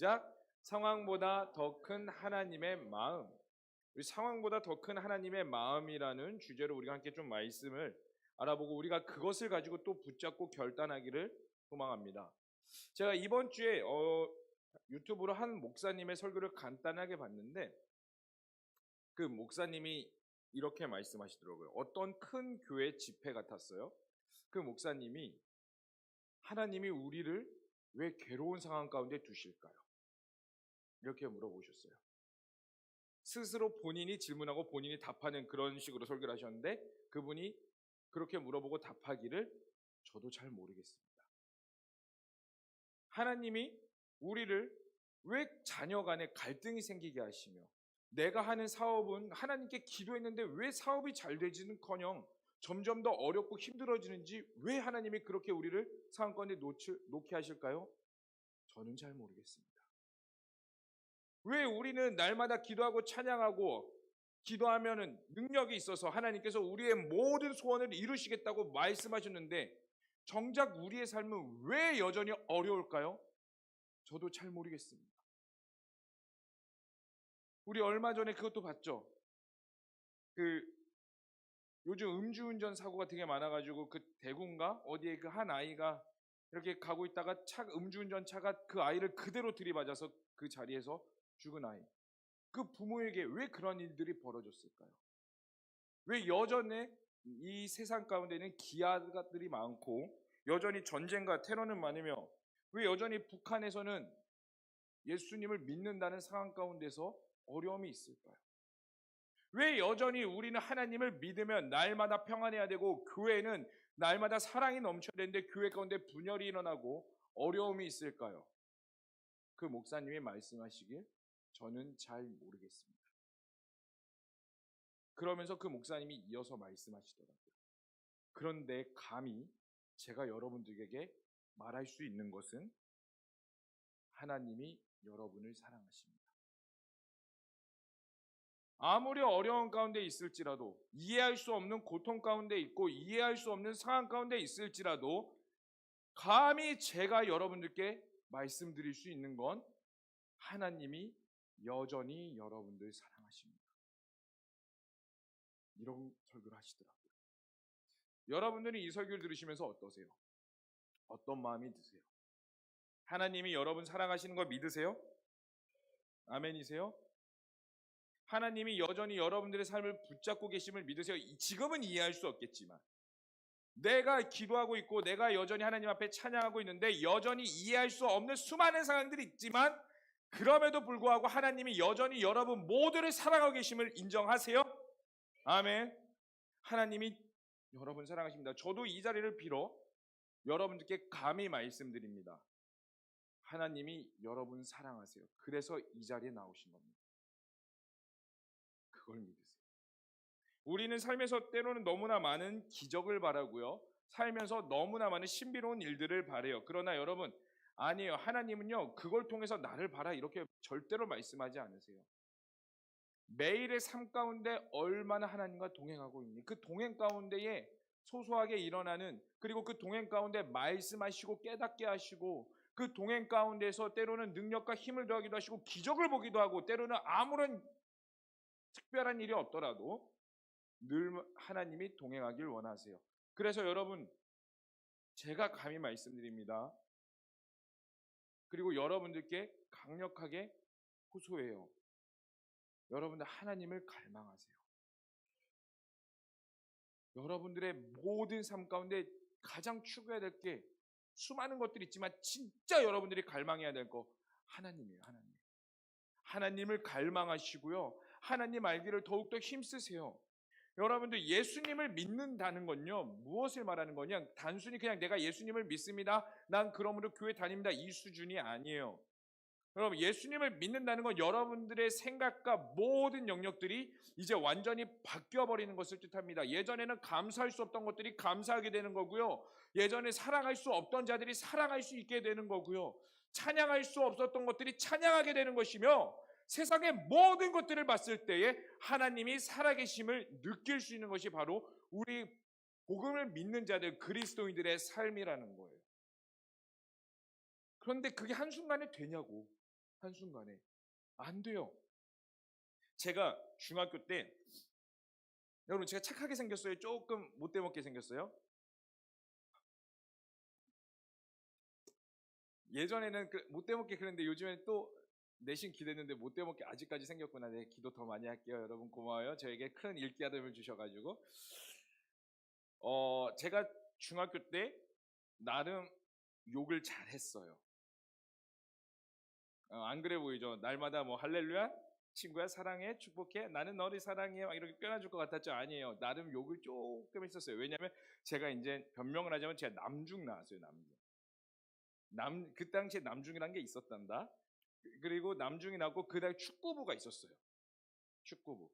시작. 상황보다 더 큰 하나님의 마음. 우리 상황보다 더 큰 하나님의 마음이라는 주제로 우리가 함께 좀 말씀을 알아보고 우리가 그것을 가지고 또 붙잡고 결단하기를 소망합니다. 제가 이번 주에 유튜브로 한 목사님의 설교를 간단하게 봤는데 그 목사님이 이렇게 말씀하시더라고요. 어떤 큰 교회 집회 같았어요. 그 목사님이 하나님이 우리를 왜 괴로운 상황 가운데 두실까요? 이렇게 물어보셨어요. 스스로 본인이 질문하고 본인이 답하는 그런 식으로 설교를 하셨는데 그분이 그렇게 물어보고 답하기를 저도 잘 모르겠습니다. 하나님이 우리를 왜 자녀 간에 갈등이 생기게 하시며 내가 하는 사업은 하나님께 기도했는데 왜 사업이 잘 되지는커녕 점점 더 어렵고 힘들어지는지 왜 하나님이 그렇게 우리를 상황 가운데 놓게 하실까요? 저는 잘 모르겠습니다. 왜 우리는 날마다 기도하고 찬양하고 기도하면은 능력이 있어서 하나님께서 우리의 모든 소원을 이루시겠다고 말씀하셨는데 정작 우리의 삶은 왜 여전히 어려울까요? 저도 잘 모르겠습니다. 우리 얼마 전에 그것도 봤죠. 요즘 음주운전 사고가 되게 많아가지고 그 대구인가 어디에 그 한 아이가 이렇게 가고 있다가 음주운전 차가 그 아이를 그대로 들이맞아서 그 자리에서 죽은 아이. 그 부모에게 왜 그런 일들이 벌어졌을까요? 왜 여전히 이 세상 가운데는 기아들이 많고 여전히 전쟁과 테러는 많으며 왜 여전히 북한에서는 예수님을 믿는다는 상황 가운데서 어려움이 있을까요? 왜 여전히 우리는 하나님을 믿으면 날마다 평안해야 되고 교회는 날마다 사랑이 넘쳐야 되는데 교회 가운데 분열이 일어나고 어려움이 있을까요? 그 목사님이 말씀하시길 저는 잘 모르겠습니다. 그러면서 그 목사님이 이어서 말씀하시더라고요. 그런데 감히 제가 여러분들에게 말할 수 있는 것은 하나님이 여러분을 사랑하십니다. 아무리 어려운 가운데 있을지라도 이해할 수 없는 고통 가운데 있고 이해할 수 없는 상황 가운데 있을지라도 감히 제가 여러분들께 말씀드릴 수 있는 건 하나님이 여전히 여러분들 사랑하십니다. 이런 설교를 하시더라고요. 여러분들은 이 설교를 들으시면서 어떠세요? 어떤 마음이 드세요? 하나님이 여러분 사랑하시는 거 믿으세요? 아멘이세요? 하나님이 여전히 여러분들의 삶을 붙잡고 계심을 믿으세요? 지금은 이해할 수 없겠지만 내가 기도하고 있고 내가 여전히 하나님 앞에 찬양하고 있는데 여전히 이해할 수 없는 수많은 상황들이 있지만 그럼에도 불구하고 하나님이 여전히 여러분 모두를 사랑하고 계심을 인정하세요? 아멘. 하나님이 여러분 사랑하십니다. 저도 이 자리를 빌어 여러분들께 감히 말씀드립니다. 하나님이 여러분 사랑하세요. 그래서 이 자리에 나오신 겁니다. 그걸 믿으세요. 우리는 삶에서 때로는 너무나 많은 기적을 바라고요. 살면서 너무나 많은 신비로운 일들을 바라요. 그러나 여러분 아니에요. 하나님은요 그걸 통해서 나를 봐라 이렇게 절대로 말씀하지 않으세요. 매일의 삶 가운데 얼마나 하나님과 동행하고 있니? 그 동행 가운데에 소소하게 일어나는 그리고 그 동행 가운데 말씀하시고 깨닫게 하시고 그 동행 가운데서 때로는 능력과 힘을 더하기도 하시고 기적을 보기도 하고 때로는 아무런 특별한 일이 없더라도 늘 하나님이 동행하길 원하세요. 그래서 여러분 제가 감히 말씀드립니다. 그리고 여러분들께 강력하게 호소해요. 여러분들 하나님을 갈망하세요. 여러분들의 모든 삶 가운데 가장 추구해야 될 게 수많은 것들이 있지만 진짜 여러분들이 갈망해야 될 거 하나님이에요. 하나님. 하나님을 갈망하시고요. 하나님 알기를 더욱더 힘쓰세요. 여러분들 예수님을 믿는다는 건요. 무엇을 말하는 거냐? 단순히 그냥 내가 예수님을 믿습니다. 난 그러므로 교회 다닙니다. 이 수준이 아니에요. 여러분 예수님을 믿는다는 건 여러분들의 생각과 모든 영역들이 이제 완전히 바뀌어버리는 것을 뜻합니다. 예전에는 감사할 수 없던 것들이 감사하게 되는 거고요. 예전에 사랑할 수 없던 자들이 사랑할 수 있게 되는 거고요. 찬양할 수 없었던 것들이 찬양하게 되는 것이며 세상의 모든 것들을 봤을 때에 하나님이 살아계심을 느낄 수 있는 것이 바로 우리 복음을 믿는 자들 그리스도인들의 삶이라는 거예요. 그런데 그게 한순간에 되냐고. 한순간에. 안 돼요. 제가 중학교 때, 여러분 제가 착하게 생겼어요? 조금 못돼 먹게 생겼어요? 예전에는 못돼 먹게 그랬는데 요즘엔 또 내심 기대했는데 못돼 먹게 아직까지 생겼구나. 네, 기도 더 많이 할게요. 여러분 고마워요. 저에게 큰 일깨움을 주셔가지고. 제가 중학교 때 나름 욕을 잘했어요. 안 그래 보이죠? 날마다 뭐 할렐루야, 친구야 사랑해, 축복해, 나는 너를 사랑해 막 이렇게 껴안줄 것 같았죠? 아니에요. 나름 욕을 조금 했었어요. 왜냐하면 제가 이제 변명을 하자면 제가 남중 나왔어요. 그 당시에 남중이라는 게 있었단다. 그리고 남중이 나고 그 다음에 축구부가 있었어요. 축구부.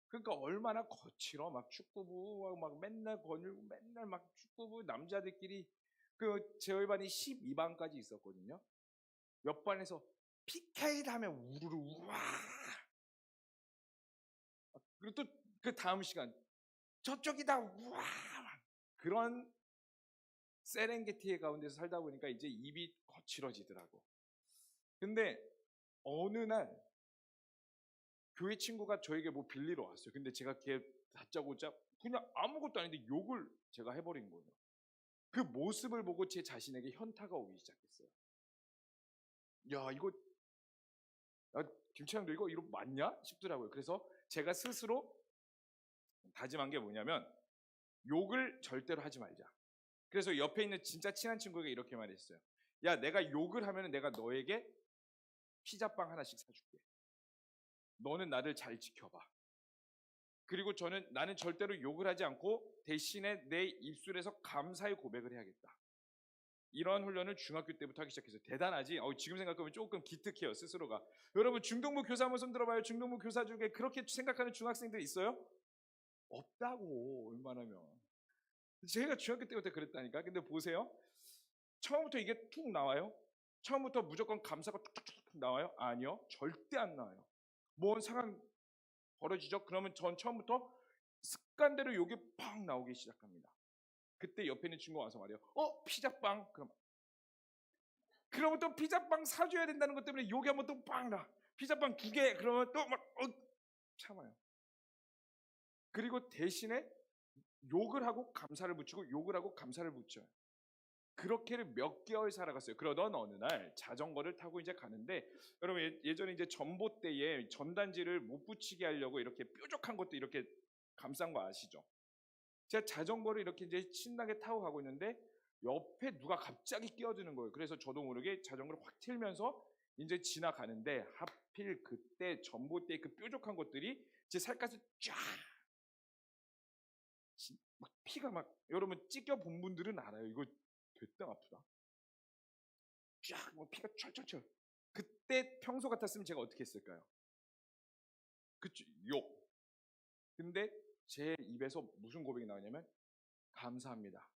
그러니까 얼마나 거칠어. 막 축구부 막 맨날 거닐고 맨날 막 축구부 남자들끼리 저희 반이 12반까지 있었거든요. 옆 반에서 PK를 하면 우르르 우와. 그리고 또 그 다음 시간 저쪽이다 우와. 그런 세렝게티 가운데서 살다 보니까 이제 입이 거칠어지더라고. 근데 어느 날 교회 친구가 저에게 뭐 빌리러 왔어요. 근데 제가 걔 다짜고짜 그냥 아무것도 아닌데 욕을 제가 해버린 거예요. 그 모습을 보고 제 자신에게 현타가 오기 시작했어요. 야 이거 김채양도 이거 맞냐 싶더라고요. 그래서 제가 스스로 다짐한 게 뭐냐면 욕을 절대로 하지 말자. 그래서 옆에 있는 진짜 친한 친구에게 이렇게 말했어요. 야 내가 욕을 하면 내가 너에게 피자빵 하나씩 사줄게. 너는 나를 잘 지켜봐. 그리고 나는 절대로 욕을 하지 않고 대신에 내 입술에서 감사의 고백을 해야겠다. 이러한 훈련을 중학교 때부터 하기 시작했어요. 대단하지? 지금 생각하면 조금 기특해요. 스스로가. 여러분 중등부 교사 한번 손 들어봐요. 중등부 교사 중에 그렇게 생각하는 중학생들 있어요? 없다고. 웬만하면. 제가 중학교 때부터 그랬다니까. 근데 보세요. 처음부터 이게 툭 나와요? 처음부터 무조건 감사가 툭툭툭 나와요? 아니요. 절대 안 나와요. 뭔 상황 벌어지죠? 그러면 전 처음부터 습관대로 욕이 팍 나오기 시작합니다. 그때 옆에 있는 친구가 와서 말해요. 피자빵. 그러면 또 피자빵 사줘야 된다는 것 때문에 욕이 한번 또 빵 나. 피자빵 2개. 그러면 또 막 참아요. 그리고 대신에 욕을 하고 감사를 붙이고 욕을 하고 감사를 붙여요. 그렇게를 몇 개월 살아갔어요. 그러던 어느 날 자전거를 타고 이제 가는데, 여러분 예전에 이제 전봇대에 전단지를 못 붙이게 하려고 이렇게 뾰족한 것도 이렇게 감싼 거 아시죠? 제가 자전거를 이렇게 이제 신나게 타고 가고 있는데 옆에 누가 갑자기 끼어드는 거예요. 그래서 저도 모르게 자전거를 확 틀면서 이제 지나가는데 하필 그때 전봇대에 그 뾰족한 것들이 제 살갗을 쫙 막 피가 막, 여러분 찢겨 본 분들은 알아요. 이거 됐다 아프다. 쫙 뭐 피가 철철철. 그때 평소 같았으면 제가 어떻게 했을까요? 그쵸, 욕. 근데 제 입에서 무슨 고백이 나오냐면 감사합니다.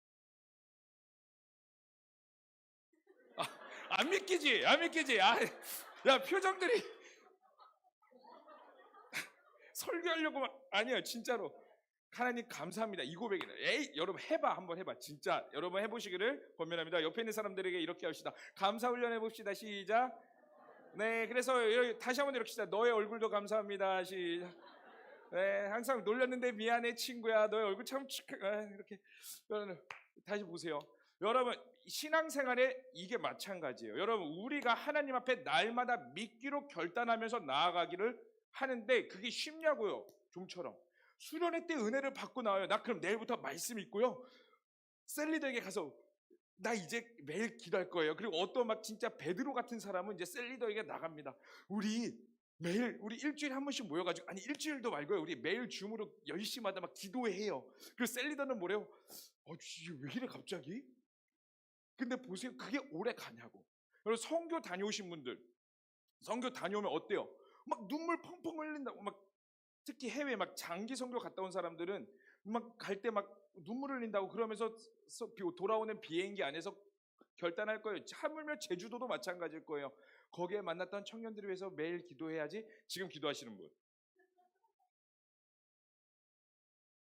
안 믿기지? 안 믿기지? 야 표정들이 설교하려고 아니에요. 진짜로. 하나님 감사합니다. 이 고백이네. 여러분 해봐. 한번 해봐. 진짜 여러분 해보시기를 권면합니다. 옆에 있는 사람들에게 이렇게 합시다. 감사 훈련 해봅시다. 시작. 네, 그래서 다시 한번 이렇게 시작. 너의 얼굴도 감사합니다. 시작. 네, 항상 놀렸는데 미안해 친구야. 너의 얼굴 참 이렇게. 여러분 다시 보세요. 여러분 신앙생활에 이게 마찬가지예요. 여러분 우리가 하나님 앞에 날마다 믿기로 결단하면서 나아가기를 하는데 그게 쉽냐고요. 좀처럼 수련회 때 은혜를 받고 나와요. 나 그럼 내일부터 말씀 읽고요. 셀리더에게 가서 나 이제 매일 기도할 거예요. 그리고 어떤 막 진짜 베드로 같은 사람은 이제 셀리더에게 나갑니다. 우리 일주일에 한 번씩 모여가지고, 아니 일주일도 말고요. 우리 매일 줌으로 10시마다 막 기도해요. 그리고 셀리더는 뭐래요? 왜 이래 갑자기? 근데 보세요. 그게 오래 가냐고. 여러분 선교 다녀오신 분들, 선교 다녀오면 어때요? 막 눈물 펑펑 흘린다고. 막 특히 해외 막 장기 선교 갔다 온 사람들은 막 갈 때 막 눈물 흘린다고 그러면서 돌아오는 비행기 안에서 결단할 거예요. 하물며 제주도도 마찬가지일 거예요. 거기에 만났던 청년들을 위해서 매일 기도해야지. 지금 기도하시는 분.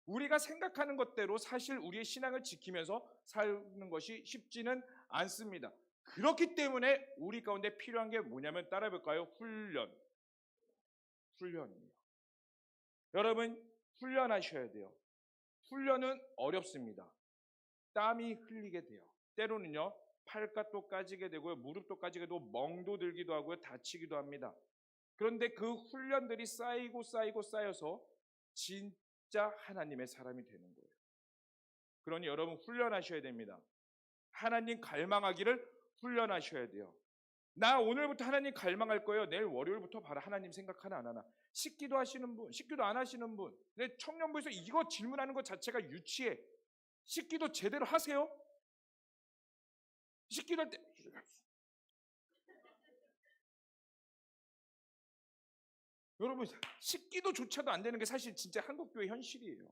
우리가 생각하는 것대로 사실 우리의 신앙을 지키면서 사는 것이 쉽지는 않습니다. 그렇기 때문에 우리 가운데 필요한 게 뭐냐면 따라해 볼까요? 훈련이에요. 여러분 훈련하셔야 돼요. 훈련은 어렵습니다. 땀이 흘리게 돼요. 때로는요 팔각도 까지게 되고요, 무릎도 까지게 되고, 멍도 들기도 하고요, 다치기도 합니다. 그런데 그 훈련들이 쌓여서 진짜 하나님의 사람이 되는 거예요. 그러니 여러분 훈련하셔야 됩니다. 하나님 갈망하기를 훈련하셔야 돼요. 나 오늘부터 하나님 갈망할 거예요. 내일 월요일부터 봐라. 하나님 생각하나 안 하나. 식기도 하시는 분, 식기도 안 하시는 분. 내 청년부에서 이거 질문하는 것 자체가 유치해. 식기도 제대로 하세요? 식기도 할 때 여러분 식기도조차도 안 되는 게 사실 진짜 한국교회 현실이에요.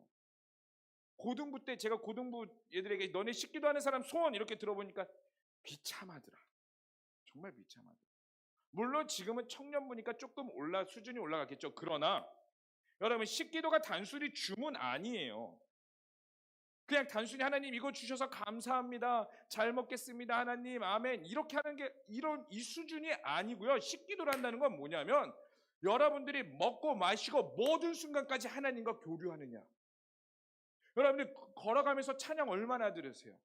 고등부 때 제가 고등부 애들에게 너네 식기도 하는 사람 소원 이렇게 들어보니까 비참하더라. 정말 비참하더라. 물론 지금은 청년부니까 조금 수준이 올라갔겠죠. 그러나 여러분 식기도가 단순히 주문 아니에요. 그냥 단순히 하나님 이거 주셔서 감사합니다. 잘 먹겠습니다. 하나님 아멘. 이렇게 하는 게 이 수준이 아니고요. 식기도를 한다는 건 뭐냐면 여러분들이 먹고 마시고 모든 순간까지 하나님과 교류하느냐. 여러분들 걸어가면서 찬양 얼마나 들으세요?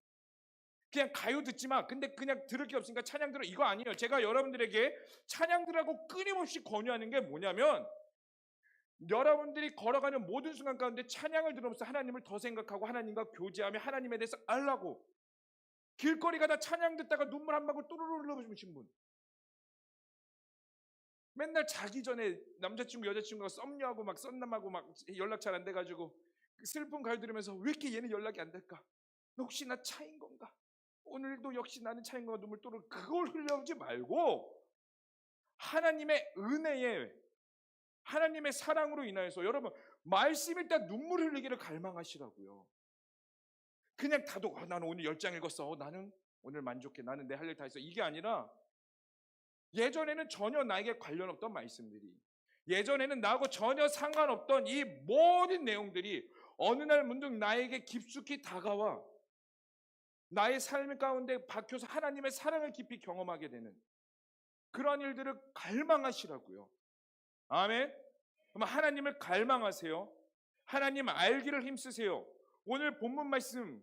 그냥 가요 듣지 마. 근데 그냥 들을 게 없으니까 찬양 들어. 이거 아니에요. 제가 여러분들에게 찬양 들으라고 끊임없이 권유하는 게 뭐냐면 여러분들이 걸어가는 모든 순간 가운데 찬양을 들으면서 하나님을 더 생각하고 하나님과 교제하며 하나님에 대해서 알라고. 길거리 가다 찬양 듣다가 눈물 한 방울 또르르 흘러보신 분, 맨날 자기 전에 남자친구 여자친구가 썸녀하고 막 썸남하고 막 연락 잘 안 돼가지고 슬픈 가요 들으면서 왜 이렇게 얘는 연락이 안 될까? 혹시 나 차인 건가? 오늘도 역시 나는 차인 건가? 눈물 또르르. 그걸 흘려오지 말고 하나님의 은혜에, 하나님의 사랑으로 인하여서 여러분 말씀 읽다 눈물 흘리기를 갈망하시라고요. 그냥 다독 나는 오늘 10장 읽었어. 나는 오늘 만족해. 나는 내 할 일 다 했어. 이게 아니라 예전에는 전혀 나에게 관련 없던 말씀들이, 예전에는 나하고 전혀 상관없던 이 모든 내용들이 어느 날 문득 나에게 깊숙이 다가와 나의 삶 가운데 박혀서 하나님의 사랑을 깊이 경험하게 되는 그런 일들을 갈망하시라고요. 아멘. 그럼 하나님을 갈망하세요. 하나님 알기를 힘쓰세요. 오늘 본문 말씀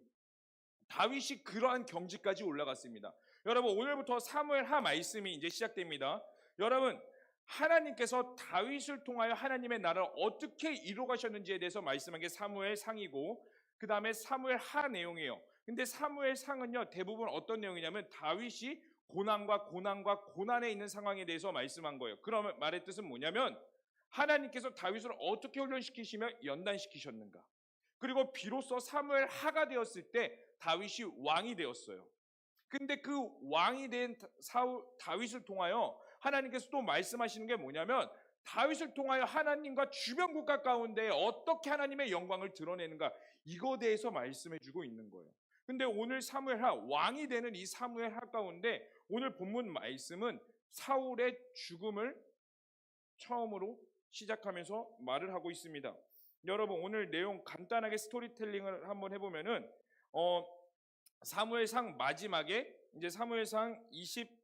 다윗이 그러한 경지까지 올라갔습니다. 여러분 오늘부터 사무엘하 말씀이 이제 시작됩니다. 여러분 하나님께서 다윗을 통하여 하나님의 나라를 어떻게 이루어가셨는지에 대해서 말씀한 게 사무엘상이고 그 다음에 사무엘하 내용이에요. 근데 사무엘상은요 대부분 어떤 내용이냐면 다윗이 고난에 있는 상황에 대해서 말씀한 거예요. 그러면 말의 뜻은 뭐냐면 하나님께서 다윗을 어떻게 훈련시키시며 연단시키셨는가. 그리고 비로소 사무엘하가 되었을 때 다윗이 왕이 되었어요. 근데 그 왕이 된 다윗을 통하여 하나님께서 또 말씀하시는 게 뭐냐면 다윗을 통하여 하나님과 주변 국가 가운데 어떻게 하나님의 영광을 드러내는가, 이거에 대해서 말씀해 주고 있는 거예요. 근데 오늘 사무엘하, 왕이 되는 이 사무엘하 가운데 오늘 본문 말씀은 사울의 죽음을 처음으로 시작하면서 말을 하고 있습니다. 여러분 오늘 내용 간단하게 스토리텔링을 한번 해보면은 사무엘상 마지막에 이제 사무엘상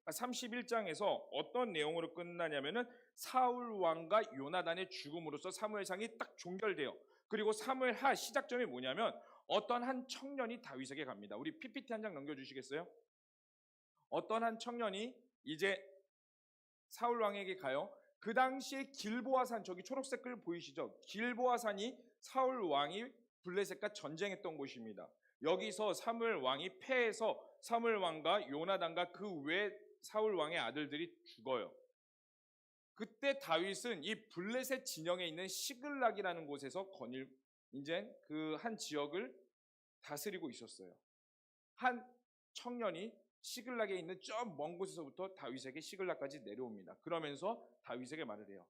31장에서 어떤 내용으로 끝나냐면은 사울 왕과 요나단의 죽음으로써 사무엘상이 딱 종결돼요. 그리고 사무엘하 시작점이 뭐냐면 어떤 한 청년이 다윗에게 갑니다. 우리 PPT 한 장 넘겨주시겠어요? 어떤 한 청년이 이제 사울 왕에게 가요. 그 당시에 길보아산, 저기 초록색 글 보이시죠? 길보아산이 사울 왕이 블레셋과 전쟁했던 곳입니다. 여기서 사무엘 왕이 패해서 사무엘 왕과 요나단과 그 외 사울 왕의 아들들이 죽어요. 그때 다윗은 이 블레셋 진영에 있는 시글락이라는 곳에서 이제 그 한 지역을 다스리고 있었어요. 한 청년이 시글락에 있는 저 먼 곳에서부터 다윗에게 시글락까지 내려옵니다. 그러면서 다윗에게 말을 해요.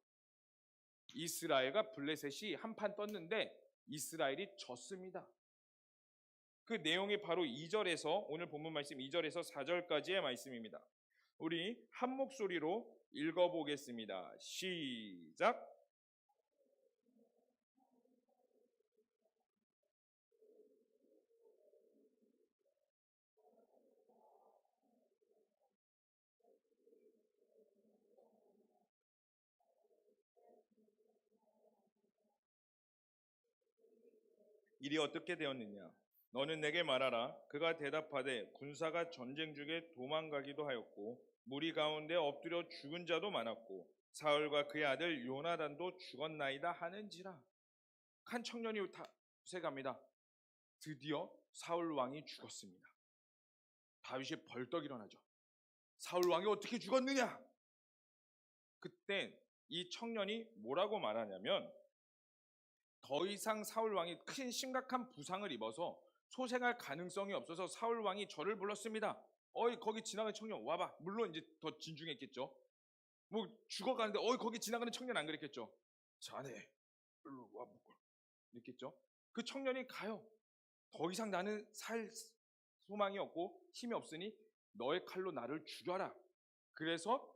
이스라엘과 블레셋이 한판 떴는데 이스라엘이 졌습니다. 그 내용이 바로 2절에서 오늘 본문 말씀 2절에서 4절까지의 말씀입니다. 우리 한 목소리로 읽어보겠습니다. 시작. 일이 어떻게 되었느냐? 너는 내게 말하라. 그가 대답하되 군사가 전쟁 중에 도망가기도 하였고 무리 가운데 엎드려 죽은 자도 많았고 사울과 그의 아들 요나단도 죽었나이다 하는지라. 한 청년이 세갑니다. 드디어 사울 왕이 죽었습니다. 다윗이 벌떡 일어나죠. 사울 왕이 어떻게 죽었느냐? 그때 이 청년이 뭐라고 말하냐면 더 이상 사울 왕이 큰 심각한 부상을 입어서 소생할 가능성이 없어서 사울 왕이 저를 불렀습니다. 어이 거기 지나가는 청년 와봐. 물론 이제 더 진중했겠죠. 뭐 죽어가는데 어이 거기 지나가는 청년 안 그랬겠죠. 자네 일로 와 이랬겠죠. 그 청년이 가요. 더 이상 나는 살 소망이 없고 힘이 없으니 너의 칼로 나를 죽여라. 그래서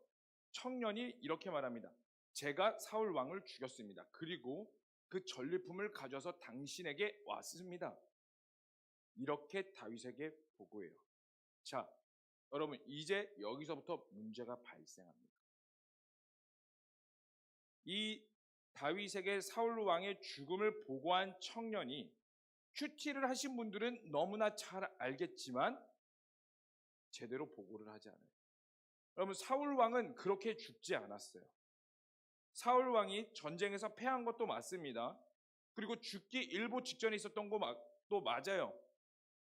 청년이 이렇게 말합니다. 제가 사울 왕을 죽였습니다. 그리고 그 전리품을 가져서 당신에게 왔습니다. 이렇게 다윗에게 보고해요. 자, 여러분 이제 여기서부터 문제가 발생합니다. 이 다윗에게 사울 왕의 죽음을 보고한 청년이 큐티를 하신 분들은 너무나 잘 알겠지만 제대로 보고를 하지 않아요. 여러분 사울 왕은 그렇게 죽지 않았어요. 사울 왕이 전쟁에서 패한 것도 맞습니다. 그리고 죽기 일보 직전에 있었던 것도 맞아요.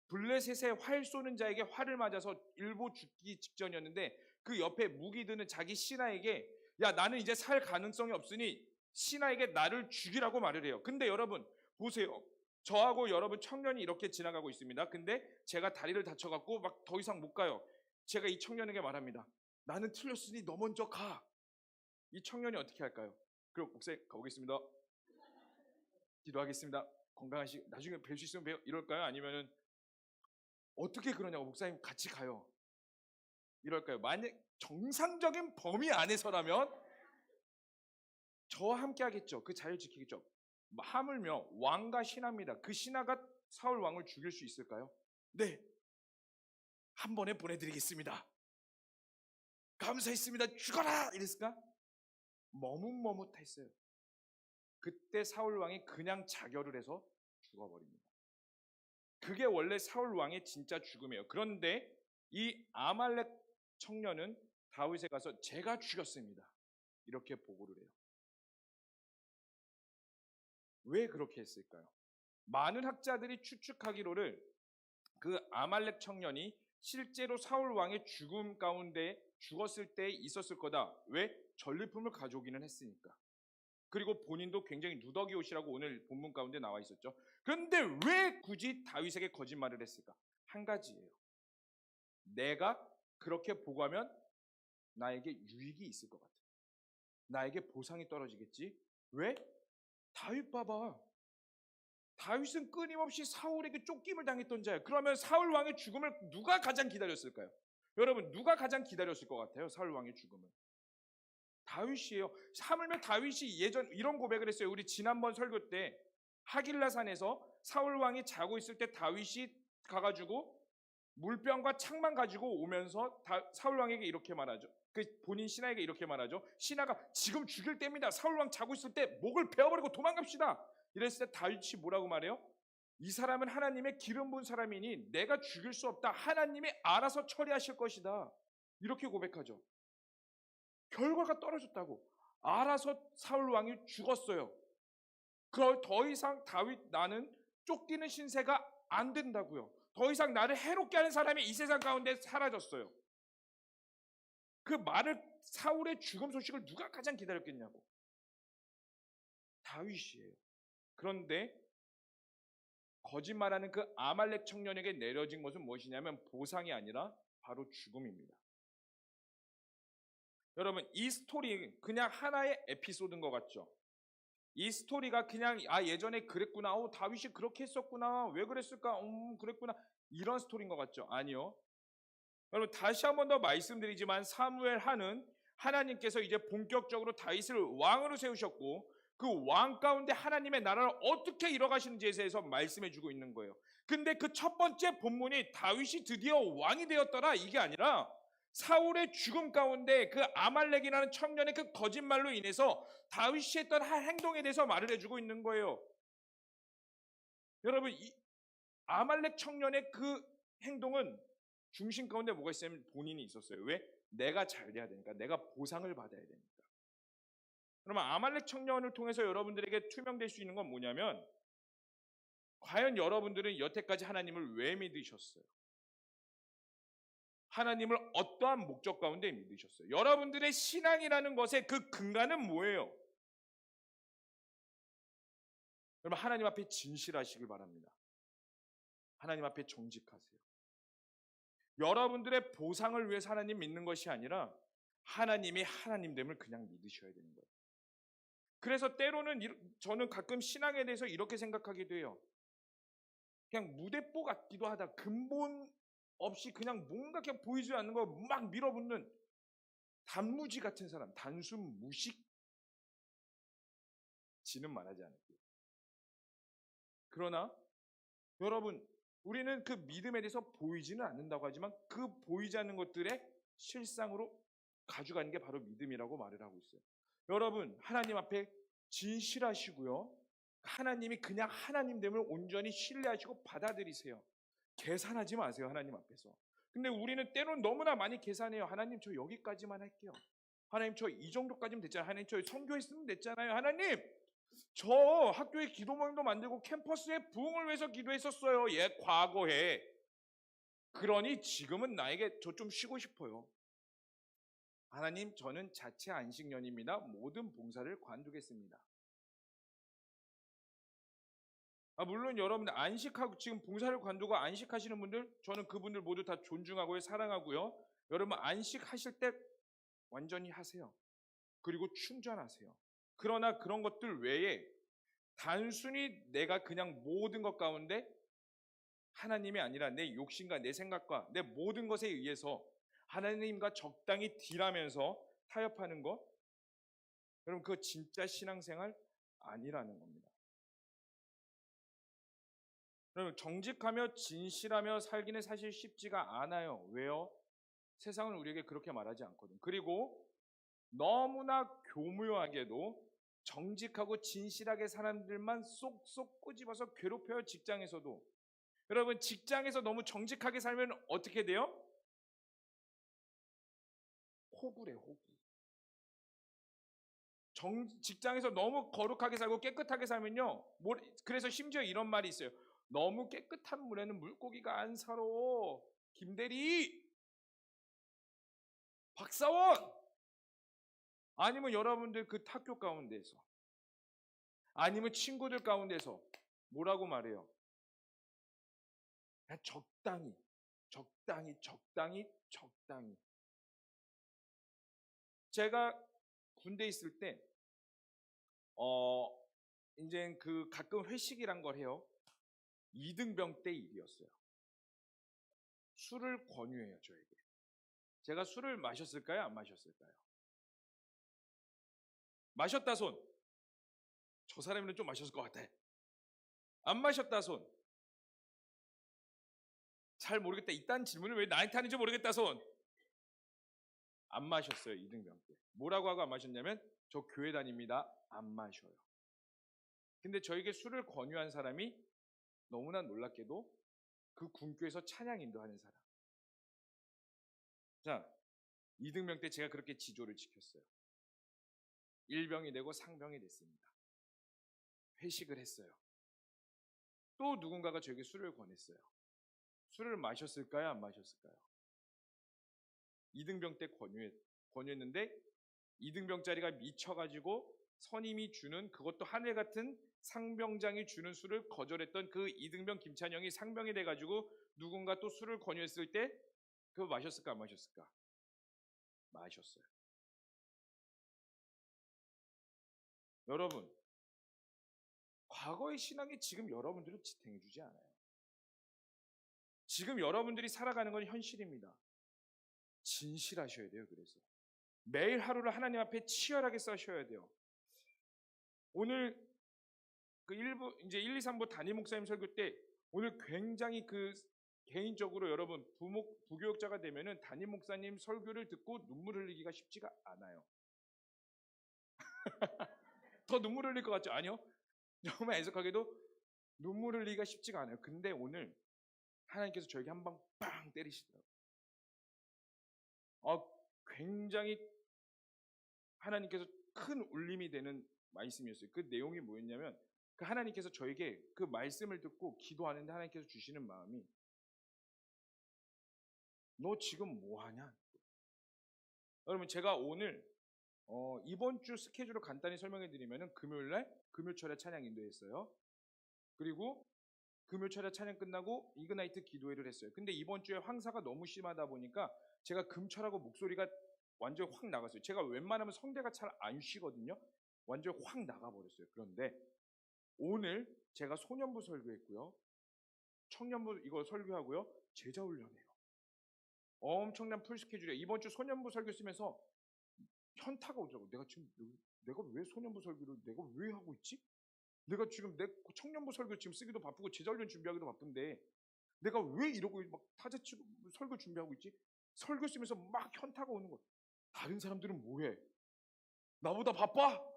블레셋의 활 쏘는 자에게 활을 맞아서 일보 죽기 직전이었는데 그 옆에 무기 드는 자기 신하에게 야 나는 이제 살 가능성이 없으니 신하에게 나를 죽이라고 말을 해요. 근데 여러분 보세요. 저하고 여러분 청년이 이렇게 지나가고 있습니다. 근데 제가 다리를 다쳐갖고 막 더 이상 못 가요. 제가 이 청년에게 말합니다. 나는 틀렸으니 너 먼저 가. 이 청년이 어떻게 할까요? 그럼 목사님 가보겠습니다. 기도하겠습니다. 건강하시고 나중에 뵐 수 있으면 봬요. 이럴까요? 아니면은 어떻게 그러냐고 목사님 같이 가요. 이럴까요? 만약 정상적인 범위 안에서라면 저와 함께 하겠죠. 그 자리를 지키겠죠. 하물며 왕과 신하입니다. 그 신하가 사울 왕을 죽일 수 있을까요? 네. 한 번에 보내드리겠습니다. 감사했습니다. 죽어라! 이랬을까? 머뭇머뭇했어요. 그때 사울 왕이 그냥 자결을 해서 죽어버립니다. 그게 원래 사울 왕의 진짜 죽음이에요. 그런데 이 아말렉 청년은 다윗에 가서 제가 죽였습니다. 이렇게 보고를 해요. 왜 그렇게 했을까요? 많은 학자들이 추측하기로를 그 아말렉 청년이 실제로 사울 왕의 죽음 가운데 죽었을 때 있었을 거다. 왜? 전리품을 가져오기는 했으니까. 그리고 본인도 굉장히 누더기 옷이라고 오늘 본문 가운데 나와 있었죠. 그런데 왜 굳이 다윗에게 거짓말을 했을까? 한 가지예요. 내가 그렇게 보고하면 나에게 유익이 있을 것 같아. 나에게 보상이 떨어지겠지. 왜? 다윗 봐봐. 다윗은 끊임없이 사울에게 쫓김을 당했던 자예요. 그러면 사울 왕의 죽음을 누가 가장 기다렸을까요? 여러분 누가 가장 기다렸을 것 같아요? 사울 왕의 죽음을. 다윗이에요. 하물며 다윗이 예전 이런 고백을 했어요. 우리 지난번 설교 때 하길라산에서 사울 왕이 자고 있을 때 다윗이 가가지고 물병과 창만 가지고 오면서 사울 왕에게 이렇게 말하죠. 그 본인 신하에게 이렇게 말하죠. 신하가 지금 죽일 때입니다. 사울 왕 자고 있을 때 목을 베어버리고 도망갑시다. 이랬을 때 다윗이 뭐라고 말해요? 이 사람은 하나님의 기름 부은 사람이니 내가 죽일 수 없다. 하나님이 알아서 처리하실 것이다. 이렇게 고백하죠. 결과가 떨어졌다고. 알아서 사울 왕이 죽었어요. 더 이상 다윗 나는 쫓기는 신세가 안 된다고요. 더 이상 나를 해롭게 하는 사람이 이 세상 가운데 사라졌어요. 그 말을 사울의 죽음 소식을 누가 가장 기다렸겠냐고. 다윗이에요. 그런데 거짓말하는 그 아말렉 청년에게 내려진 것은 무엇이냐면 보상이 아니라 바로 죽음입니다. 여러분 이 스토리 그냥 하나의 에피소드인 것 같죠? 이 스토리가 그냥 예전에 그랬구나, 다윗이 그렇게 했었구나, 왜 그랬을까, 그랬구나 이런 스토리인 것 같죠? 아니요. 여러분 다시 한 번 더 말씀드리지만 사무엘 하는 하나님께서 이제 본격적으로 다윗을 왕으로 세우셨고 그 왕 가운데 하나님의 나라를 어떻게 이뤄가시는지에 대해서 말씀해주고 있는 거예요. 근데 그 첫 번째 본문이 다윗이 드디어 왕이 되었더라 이게 아니라 사울의 죽음 가운데 그 아말렉이라는 청년의 그 거짓말로 인해서 다윗이 했던 행동에 대해서 말을 해주고 있는 거예요. 여러분, 이 아말렉 청년의 그 행동은 중심 가운데 뭐가 있으면 본인이 있었어요. 왜? 내가 잘 돼야 되니까. 내가 보상을 받아야 되니까. 그러면 아말렉 청년을 통해서 여러분들에게 투명될 수 있는 건 뭐냐면, 과연 여러분들은 여태까지 하나님을 왜 믿으셨어요? 하나님을 어떠한 목적 가운데 믿으셨어요? 여러분들의 신앙이라는 것의 그 근간은 뭐예요? 여러분, 하나님 앞에 진실하시길 바랍니다. 하나님 앞에 정직하세요. 여러분들의 보상을 위해서 하나님 믿는 것이 아니라 하나님이 하나님됨을 그냥 믿으셔야 되는 거예요. 그래서 때로는 저는 가끔 신앙에 대해서 이렇게 생각하기도 해요. 그냥 무대뽀 같기도 하다. 근본 없이 그냥 뭔가 그냥 보이지 않는 거 막 밀어붙는 단무지 같은 사람, 단순 무식. 지는 말하지 않을게요. 그러나 여러분, 우리는 그 믿음에 대해서 보이지는 않는다고 하지만 그 보이지 않는 것들의 실상으로 가져가는 게 바로 믿음이라고 말을 하고 있어요. 여러분, 하나님 앞에 진실하시고요. 하나님이 그냥 하나님됨을 온전히 신뢰하시고 받아들이세요. 계산하지 마세요, 하나님 앞에서. 근데 우리는 때론 너무나 많이 계산해요. 하나님, 저 여기까지만 할게요. 하나님, 저 이 정도까지면 됐잖아요. 하나님, 저 선교했으면 됐잖아요. 하나님, 저 학교에 기도 모임도 만들고 캠퍼스에 부흥을 위해서 기도했었어요. 예, 과거에. 그러니 지금은 나에게 저 좀 쉬고 싶어요. 하나님, 저는 자체 안식년입니다. 모든 봉사를 관두겠습니다. 물론 여러분들 안식하고 지금 봉사를 관두고 안식하시는 분들, 저는 그분들 모두 다 존중하고요, 사랑하고요. 여러분, 안식하실 때 완전히 하세요. 그리고 충전하세요. 그러나 그런 것들 외에 단순히 내가 그냥 모든 것 가운데 하나님이 아니라 내 욕심과 내 생각과 내 모든 것에 의해서 하나님과 적당히 딜하면서 타협하는 것, 여러분, 그거 진짜 신앙생활 아니라는 겁니다. 여러분, 정직하며 진실하며 살기는 사실 쉽지가 않아요. 왜요? 세상은 우리에게 그렇게 말하지 않거든. 그리고 너무나 교묘하게도 정직하고 진실하게 사람들만 쏙쏙 꼬집어서 괴롭혀요. 직장에서도. 여러분, 직장에서 너무 정직하게 살면 어떻게 돼요? 호구래, 호구. 직장에서 너무 거룩하게 살고 깨끗하게 살면요, 그래서 심지어 이런 말이 있어요. 너무 깨끗한 물에는 물고기가 안 살아. 김대리, 박사원. 아니면 여러분들 그 학교 가운데서, 아니면 친구들 가운데서 뭐라고 말해요? 그냥 적당히, 적당히, 적당히, 적당히. 제가 군대 있을 때, 이제 그 가끔 회식이란 걸 해요. 이등병 때 일이었어요. 술을 권유해요, 저에게. 제가 술을 마셨을까요? 안 마셨을까요? 마셨다 손. 저 사람은 좀 마셨을 것 같아. 안 마셨다 손. 잘 모르겠다. 이딴 질문을 왜 나한테 하는지 모르겠다 손. 안 마셨어요, 이등병 때. 뭐라고 하고 안 마셨냐면, 저 교회 다닙니다. 안 마셔요. 근데 저에게 술을 권유한 사람이 너무나 놀랍게도 그 군교에서 찬양 인도하는 사람. 자, 이등병 때 제가 그렇게 지조를 지켰어요. 일병이 되고 상병이 됐습니다. 회식을 했어요. 또 누군가가 저에게 술을 권했어요. 술을 마셨을까요? 안 마셨을까요? 이등병 때 권유했는데 이등병짜리가 미쳐가지고 선임이 주는, 그것도 하늘 같은 상병장이 주는 술을 거절했던 그 이등병 김찬영이 상병이 돼가지고 누군가 또 술을 권유했을 때 그거 마셨을까 안 마셨을까? 마셨어요. 여러분, 과거의 신앙이 지금 여러분들을 지탱해주지 않아요. 지금 여러분들이 살아가는 건 현실입니다. 진실하셔야 돼요. 그래서 매일 하루를 하나님 앞에 치열하게 싸셔야 돼요. 오늘 그 이제 1, 2, 3부 담임 목사님 설교 때 오늘 굉장히 그 개인적으로 여러분 부교육자가 되면은 담임 목사님 설교를 듣고 눈물 흘리기가 쉽지가 않아요. 더 눈물 흘릴 것 같죠? 아니요. 정말 애석하게도 눈물 흘리기가 쉽지가 않아요. 근데 오늘 하나님께서 저에게 한 방 빵 때리시더라고요. 굉장히 하나님께서 큰 울림이 되는 말씀이었어요. 그 내용이 뭐였냐면 그 하나님께서 저에게 그 말씀을 듣고 기도하는데 하나님께서 주시는 마음이 너 지금 뭐 하냐? 여러분 제가 오늘 이번 주 스케줄을 간단히 설명해 드리면은 금요일날 금요철야 찬양 인도했어요. 그리고 금요철야 찬양 끝나고 이그나이트 기도회를 했어요. 근데 이번 주에 황사가 너무 심하다 보니까 제가 금철하고 목소리가 완전 확 나갔어요. 제가 웬만하면 성대가 잘 안 쉬거든요. 완전 확 나가버렸어요. 그런데 오늘 제가 소년부 설교했고요. 청년부 이거 설교하고요. 제자 훈련해요. 엄청난 풀 스케줄이에요. 이번 주 소년부 설교 쓰면서 현타가 오더라고요. 내가 왜 소년부 설교를 내가 왜 하고 있지? 내가 지금 내 청년부 설교 지금 쓰기도 바쁘고 제자 훈련 준비하기도 바쁜데 내가 왜 이러고 막 타자 치고 설교 준비하고 있지? 설교 쓰면서 막 현타가 오는 거예요. 다른 사람들은 뭐해? 나보다 바빠?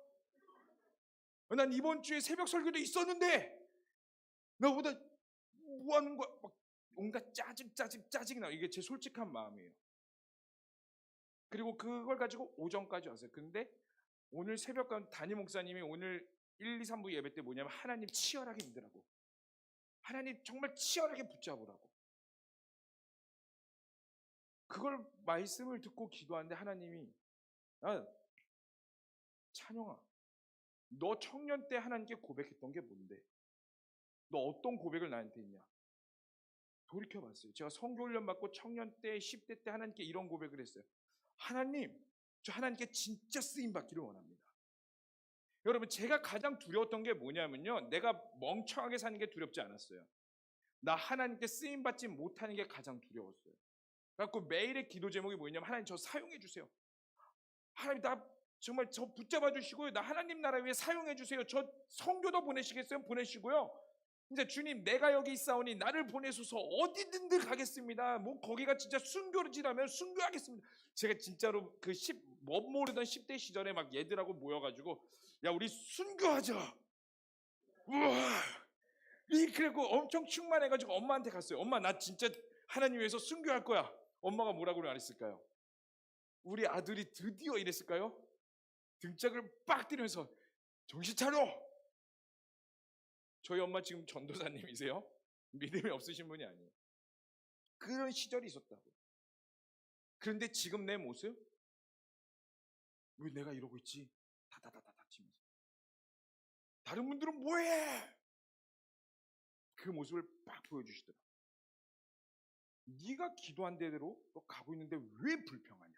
난 이번 주에 새벽 설교도 있었는데 나보다 뭐 하는 거야? 막 온갖 짜증이 나요. 이게 제 솔직한 마음이에요. 그리고 그걸 가지고 오전까지 왔어요. 근데 오늘 새벽 담임 목사님이 오늘 1, 2, 3부 예배 때 뭐냐면 하나님 치열하게 믿으라고. 하나님 정말 치열하게 붙잡으라고. 그걸 말씀을 듣고 기도하는데 하나님이 찬영아 너 청년 때 하나님께 고백했던 게 뭔데? 너 어떤 고백을 나한테 했냐? 돌이켜봤어요. 제가 성교훈련 받고 청년 때 10대 때 하나님께 이런 고백을 했어요. 하나님 저 하나님께 진짜 쓰임받기를 원합니다. 여러분 제가 가장 두려웠던 게 뭐냐면요. 내가 멍청하게 사는 게 두렵지 않았어요. 나 하나님께 쓰임받지 못하는 게 가장 두려웠어요. 그래서 매일의 기도 제목이 뭐냐면 하나님 저 사용해 주세요. 하나님 나 정말 저 붙잡아 주시고요. 나 하나님 나라 위해 사용해 주세요. 저 선교도 보내시겠어요? 보내시고요. 이제 주님 내가 여기 있사오니 나를 보내소서. 어디든지 가겠습니다. 뭐 거기가 진짜 순교지라면 순교하겠습니다. 제가 진짜로 그 모르던 10대 시절에 막 얘들하고 모여가지고 야 우리 순교하자. 우와. 그리고 엄청 충만해가지고 엄마한테 갔어요. 엄마 나 진짜 하나님 위해서 순교할 거야. 엄마가 뭐라고 말했을까요? 우리 아들이 드디어 이랬을까요? 등짝을 빡 때리면서 정신 차려. 저희 엄마 지금 전도사님이세요. 믿음이 없으신 분이 아니에요. 그런 시절이 있었다고. 그런데 지금 내 모습 왜 내가 이러고 있지? 다다다다 치면서 다른 분들은 뭐해? 그 모습을 빡 보여주시더라. 네가 기도한 대로 너 가고 있는데 왜 불평하냐?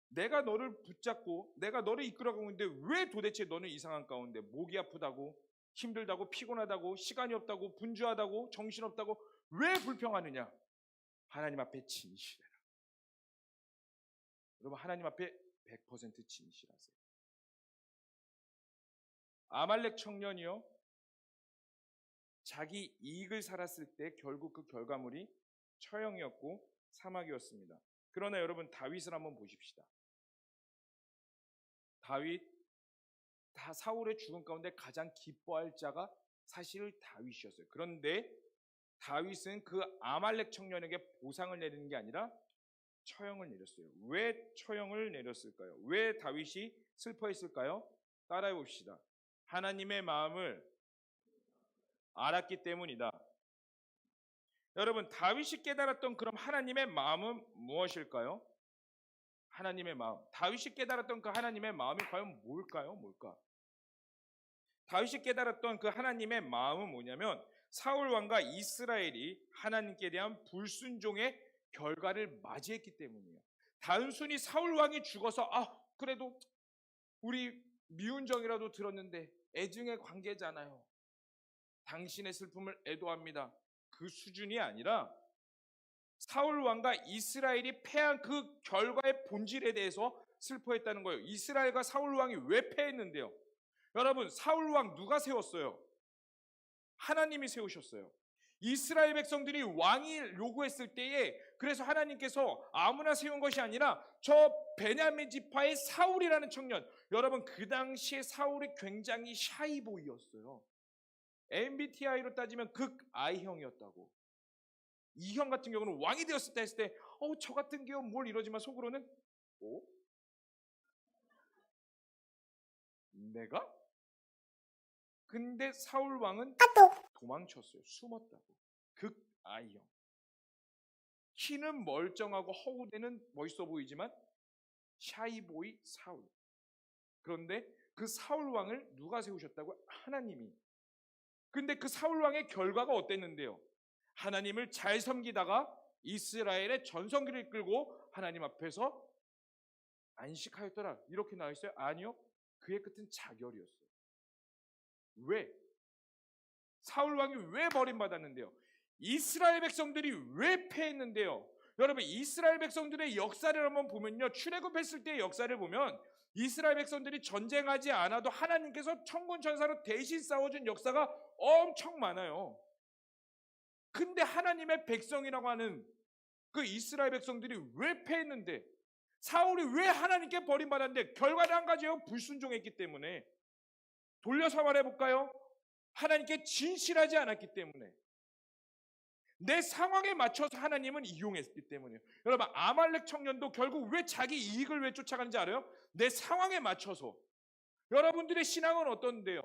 내가 너를 붙잡고 내가 너를 이끌어가고 있는데 왜 도대체 너는 이 상황 가운데 목이 아프다고 힘들다고 피곤하다고 시간이 없다고 분주하다고 정신없다고 왜 불평하느냐? 하나님 앞에 진실해라. 여러분 하나님 앞에 100% 진실하세요. 아말렉 청년이요. 자기 이익을 살았을 때 결국 그 결과물이 처형이었고 사막이었습니다. 그러나 여러분 다윗을 한번 보십시다. 다윗 다 사울의 죽음 가운데 가장 기뻐할 자가 사실 다윗이었어요. 그런데 다윗은 그 아말렉 청년에게 보상을 내리는 게 아니라 처형을 내렸어요. 왜 처형을 내렸을까요? 왜 다윗이 슬퍼했을까요? 따라해 봅시다. 하나님의 마음을 알았기 때문이다. 여러분 다윗이 깨달았던 그럼 하나님의 마음은 무엇일까요? 하나님의 마음. 다윗이 깨달았던 그 하나님의 마음이 과연 뭘까요? 다윗이 깨달았던 그 하나님의 마음은 뭐냐면 사울 왕과 이스라엘이 하나님께 대한 불순종의 결과를 맞이했기 때문이에요. 단순히 사울 왕이 죽어서 그래도 우리 미운 정이라도 들었는데 애증의 관계잖아요. 당신의 슬픔을 애도합니다. 그 수준이 아니라 사울 왕과 이스라엘이 패한 그 결과의 본질에 대해서 슬퍼했다는 거예요. 이스라엘과 사울 왕이 왜 패했는데요? 여러분 사울 왕 누가 세웠어요? 하나님이 세우셨어요. 이스라엘 백성들이 왕이 요구했을 때에 그래서 하나님께서 아무나 세운 것이 아니라 저 베냐민 지파의 사울이라는 청년, 여러분 그 당시에 사울이 굉장히 샤이보이였어요. MBTI로 따지면 극 I형이었다고. E형 같은 경우는 왕이 되었을 때 했을 때 저 같은 경우 뭘 이러지만 속으로는 내가? 근데 사울 왕은 도망쳤어요. 숨었다고. 극 I형. 키는 멀쩡하고 허우대는 멋있어 보이지만 샤이보이 사울. 그런데 그 사울 왕을 누가 세우셨다고? 하나님이. 근데 그 사울 왕의 결과가 어땠는데요? 하나님을 잘 섬기다가 이스라엘의 전성기를 이끌고 하나님 앞에서 안식하였더라. 이렇게 나와 있어요? 아니요. 그의 끝은 자결이었어요. 왜? 사울 왕이 왜 버림받았는데요? 이스라엘 백성들이 왜 패했는데요? 여러분, 이스라엘 백성들의 역사를 한번 보면요, 출애굽했을 때의 역사를 보면 이스라엘 백성들이 전쟁하지 않아도 하나님께서 천군 천사로 대신 싸워준 역사가 엄청 많아요. 근데 하나님의 백성이라고 하는 그 이스라엘 백성들이 왜 패했는데, 사울이 왜 하나님께 버림받았는데, 결과는 한 가지예요. 불순종했기 때문에. 돌려서 말해볼까요? 하나님께 진실하지 않았기 때문에. 내 상황에 맞춰서 하나님은 이용했기 때문이에요. 여러분, 아말렉 청년도 결국 왜 자기 이익을 왜 쫓아가는지 알아요? 내 상황에 맞춰서. 여러분들의 신앙은 어떤데요?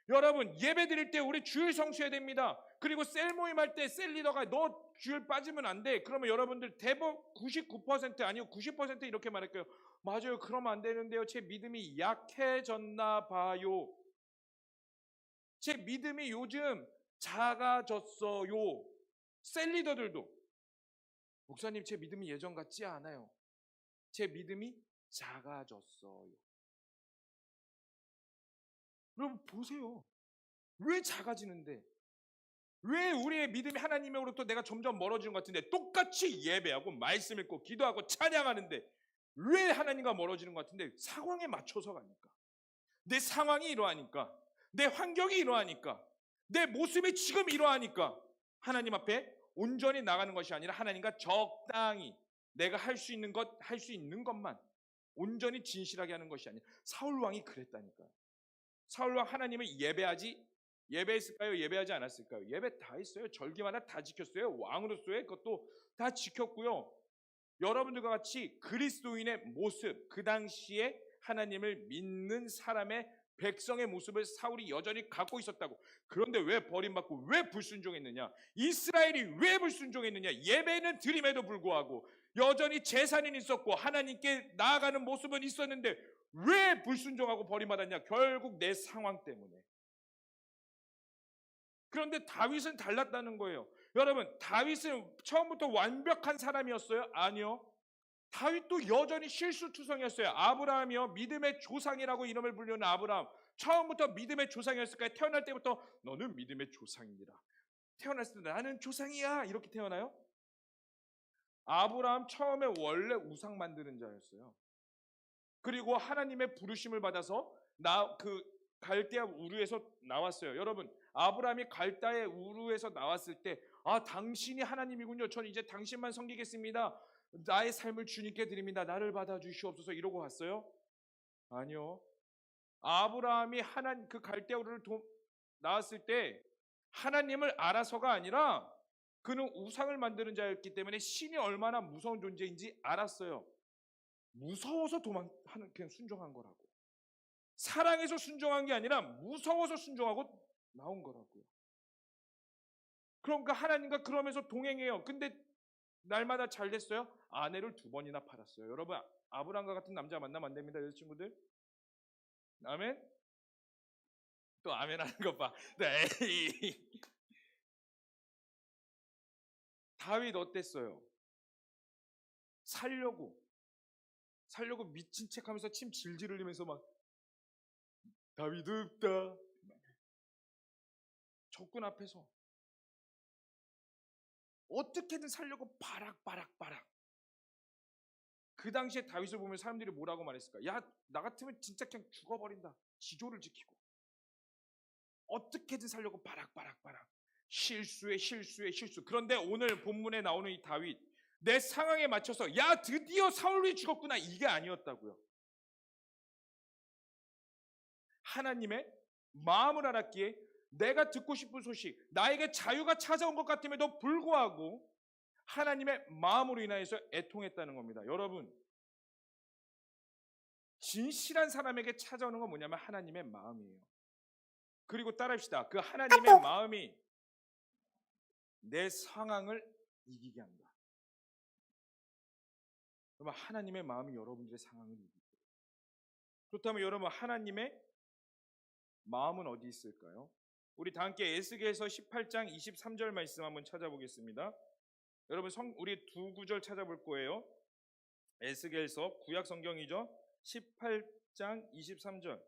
여러분, 예배 드릴 때 우리 주일 성수해야 됩니다. 그리고 셀 모임 할 때 셀 리더가 너 주일 빠지면 안 돼. 그러면 여러분들 대부분 99% 아니요 90% 이렇게 말할게요. 맞아요. 그러면 안 되는데요. 제 믿음이 약해졌나 봐요. 제 믿음이 요즘 작아졌어요. 셀 리더들도 목사님, 제 믿음이 예전 같지 않아요. 제 믿음이 작아졌어요. 여러분 보세요. 왜 작아지는데? 왜 우리의 믿음이 하나님으로부터 내가 점점 멀어지는 것 같은데, 똑같이 예배하고 말씀 읽고 기도하고 찬양하는데 왜 하나님과 멀어지는 것 같은데? 상황에 맞춰서 가니까. 내 상황이 이러하니까, 내 환경이 이러하니까, 내 모습이 지금 이러하니까 하나님 앞에 온전히 나가는 것이 아니라 하나님과 적당히 내가 할 수 있는 것만 온전히 진실하게 하는 것이 아니라, 사울 왕이 그랬다니까요. 사울 왕 하나님을 예배했을까요? 예배하지 않았을까요? 예배 다 했어요. 절기마다 다 지켰어요. 왕으로서의 것도 다 지켰고요. 여러분들과 같이 그리스도인의 모습, 그 당시에 하나님을 믿는 사람의 백성의 모습을 사울이 여전히 갖고 있었다고. 그런데 왜 버림받고 왜 불순종했느냐? 이스라엘이 왜 불순종했느냐? 예배는 드림에도 불구하고 여전히 제사는 있었고 하나님께 나아가는 모습은 있었는데 왜 불순종하고 버림받았냐? 결국 내 상황 때문에. 그런데 다윗은 달랐다는 거예요. 여러분, 다윗은 처음부터 완벽한 사람이었어요? 아니요. 다윗도 여전히 실수투성이었어요. 아브라함이요, 믿음의 조상이라고 이름을 불리는 아브라함, 처음부터 믿음의 조상이었을까요? 태어날 때부터 너는 믿음의 조상이니라. 태어났을 때 나는 조상이야 이렇게 태어나요? 아브라함 처음에 원래 우상 만드는 자였어요. 그리고 하나님의 부르심을 받아서 그 갈대아 우르에서 나왔어요. 여러분, 아브라함이 갈대아 우르에서 나왔을 때 당신이 하나님이군요. 전 이제 당신만 섬기겠습니다. 나의 삶을 주님께 드립니다. 나를 받아주시옵소서 이러고 갔어요? 아니요. 아브라함이 그 갈대아 우르를 나왔을 때 하나님을 알아서가 아니라 그는 우상을 만드는 자였기 때문에 신이 얼마나 무서운 존재인지 알았어요. 무서워서 그냥 순종한 거라고. 사랑해서 순종한 게 아니라 무서워서 순종하고 나온 거라고요. 그러니까 하나님과 그러면서 동행해요. 근데 날마다 잘 됐어요? 아내를 2번이나 팔았어요. 여러분, 아브라함과 같은 남자 만나면 안 됩니다, 여자친구들. 아멘? 또 아멘 하는 것 봐. 네. 다윗 어땠어요? 살려고 미친 척하면서 침 질질 흘리면서 막 다윗 없다. 적군 앞에서 어떻게든 살려고 바락. 그 당시에 다윗을 보면 사람들이 뭐라고 말했을까? 야, 나 같으면 진짜 그냥 죽어버린다. 지조를 지키고 어떻게든 살려고 바락. 실수에 실수. 그런데 오늘 본문에 나오는 이 다윗, 내 상황에 맞춰서 야, 드디어 사울이 죽었구나, 이게 아니었다고요. 하나님의 마음을 알았기에 내가 듣고 싶은 소식, 나에게 자유가 찾아온 것 같음에도 불구하고 하나님의 마음으로 인하여서 애통했다는 겁니다. 여러분, 진실한 사람에게 찾아오는 건 뭐냐면 하나님의 마음이에요. 그리고 따라합시다. 그 하나님의 마음이 내 상황을 이기게 한다. 그러면 하나님의 마음이 여러분들의 상황을 이기게 해요. 그렇다면 여러분, 하나님의 마음은 어디 있을까요? 우리 다 함께 에스겔서 18장 23절 말씀 한번 찾아보겠습니다. 여러분, 우리 두 구절 찾아볼 거예요. 에스겔서 구약 성경이죠. 18장 23절.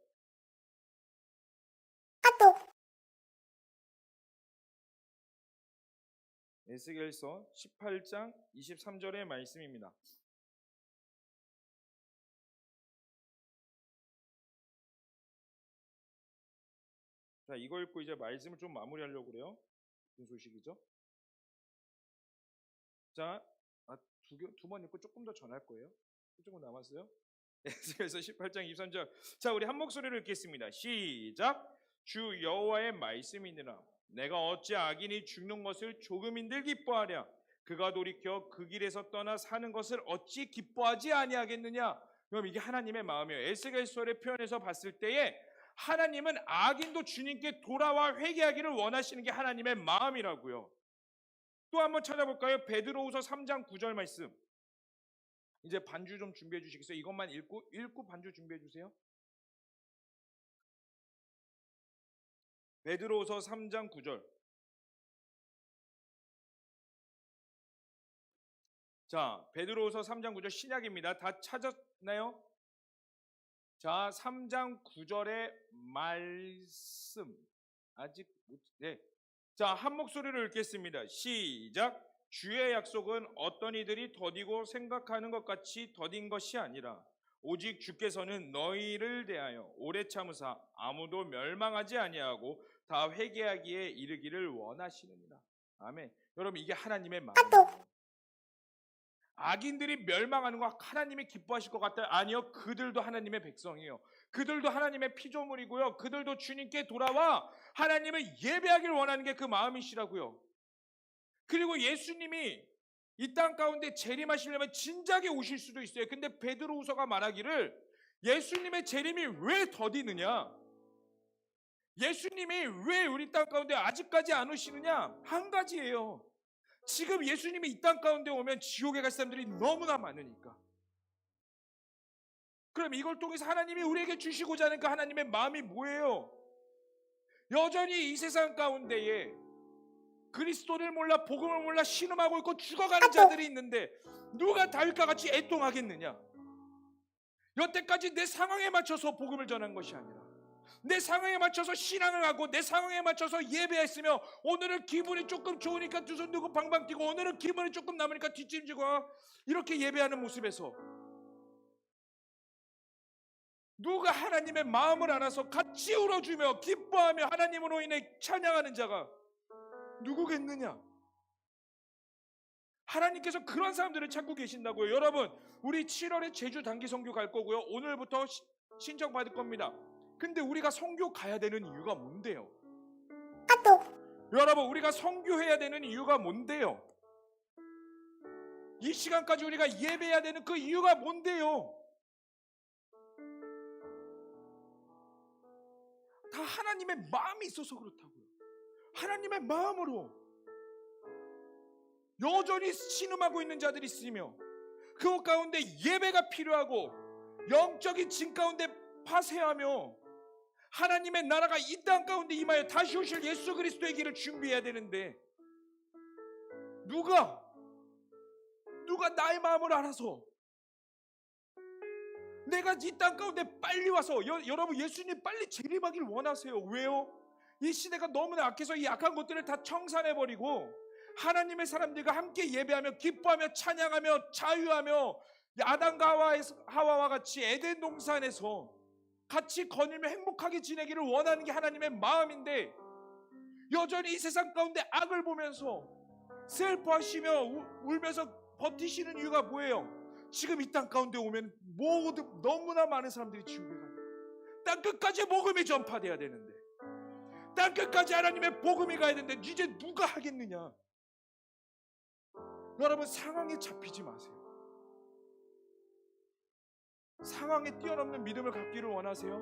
에스겔서 18장 23절의 말씀입니다. 자, 이거 읽고 이제 말씀을 좀 마무리하려고 그래요. 무슨 소식이죠? 자, 두 번 읽고 조금 더 전할 거예요. 조금 남았어요. 에스겔서 18장 23절. 자, 우리 한 목소리로 읽겠습니다. 시작. 주 여호와의 말씀이니라. 내가 어찌 악인이 죽는 것을 조금인들 기뻐하랴. 그가 돌이켜 그 길에서 떠나 사는 것을 어찌 기뻐하지 아니하겠느냐. 그럼 이게 하나님의 마음이에요. 에스겔서의 표현에서 봤을 때에 하나님은 악인도 주님께 돌아와 회개하기를 원하시는 게 하나님의 마음이라고요. 또 한번 찾아볼까요? 베드로후서 3장 9절 말씀. 이제 반주 좀 준비해 주시겠어요? 이것만 읽고 반주 준비해 주세요. 베드로후서 3장 9절. 자, 베드로후서 3장 9절 신약입니다. 다 찾았나요? 자, 3장 9절의 말씀. 아직 네. 자, 한 목소리로 읽겠습니다. 시작. 주의 약속은 어떤 이들이 더디고 생각하는 것 같이 더딘 것이 아니라 오직 주께서는 너희를 대하여 오래 참으사 아무도 멸망하지 아니하고 다 회개하기에 이르기를 원하시느니라. 아멘. 여러분, 이게 하나님의 마음이에요. 악인들이 멸망하는 거 하나님이 기뻐하실 것 같아요? 아니요. 그들도 하나님의 백성이에요. 그들도 하나님의 피조물이고요. 그들도 주님께 돌아와 하나님을 예배하길 원하는 게 그 마음이시라고요. 그리고 예수님이 이 땅 가운데 재림하시려면 진작에 오실 수도 있어요. 근데 베드로후서가 말하기를 예수님의 재림이 왜 더디느냐? 예수님이 왜 우리 땅 가운데 아직까지 안 오시느냐? 한 가지예요. 지금 예수님이 이 땅 가운데 오면 지옥에 갈 사람들이 너무나 많으니까. 그럼 이걸 통해서 하나님이 우리에게 주시고자 하는 그 하나님의 마음이 뭐예요? 여전히 이 세상 가운데에 그리스도를 몰라 복음을 몰라 신음하고 있고 죽어가는 자들이 있는데 누가 다윗과 같이 애통하겠느냐? 여태까지 내 상황에 맞춰서 복음을 전한 것이 아니라 내 상황에 맞춰서 신앙을 하고 내 상황에 맞춰서 예배했으며 오늘은 기분이 조금 좋으니까 두 손 들고 방방 뛰고 오늘은 기분이 조금 남으니까 뒷짐지고 이렇게 예배하는 모습에서 누가 하나님의 마음을 알아서 같이 울어주며 기뻐하며 하나님으로 인해 찬양하는 자가 누구겠느냐? 하나님께서 그런 사람들을 찾고 계신다고요. 여러분, 우리 7월에 제주 단기 선교 갈 거고요. 오늘부터 신청 받을 겁니다. 근데 우리가 선교 가야 되는 이유가 뭔데요? 여러분, 우리가 선교해야 되는 이유가 뭔데요? 이 시간까지 우리가 예배해야 되는 그 이유가 뭔데요? 다 하나님의 마음이 있어서 그렇다고요. 하나님의 마음으로 여전히 신음하고 있는 자들이 있으며 그 가운데 예배가 필요하고 영적인 진 가운데 파쇄하며 하나님의 나라가 이 땅 가운데 임하여 다시 오실 예수 그리스도의 길을 준비해야 되는데 누가 나의 마음을 알아서 내가 이 땅 가운데 빨리 와서 여러분 예수님 빨리 재림하길 원하세요. 왜요? 이 시대가 너무나 악해서 이 악한 것들을 다 청산해버리고 하나님의 사람들과 함께 예배하며 기뻐하며 찬양하며 자유하며 아담과 하와와 같이 에덴 동산에서 같이 거닐며 행복하게 지내기를 원하는 게 하나님의 마음인데 여전히 이 세상 가운데 악을 보면서 슬퍼하시며 울면서 버티시는 이유가 뭐예요? 지금 이 땅 가운데 오면 너무나 많은 사람들이 지옥에 가요. 땅 끝까지 복음이 전파돼야 되는데 땅끝까지 하나님의 복음이 가야 되는데 이제 누가 하겠느냐? 여러분, 상황에 잡히지 마세요. 상황에 뛰어넘는 믿음을 갖기를 원하세요?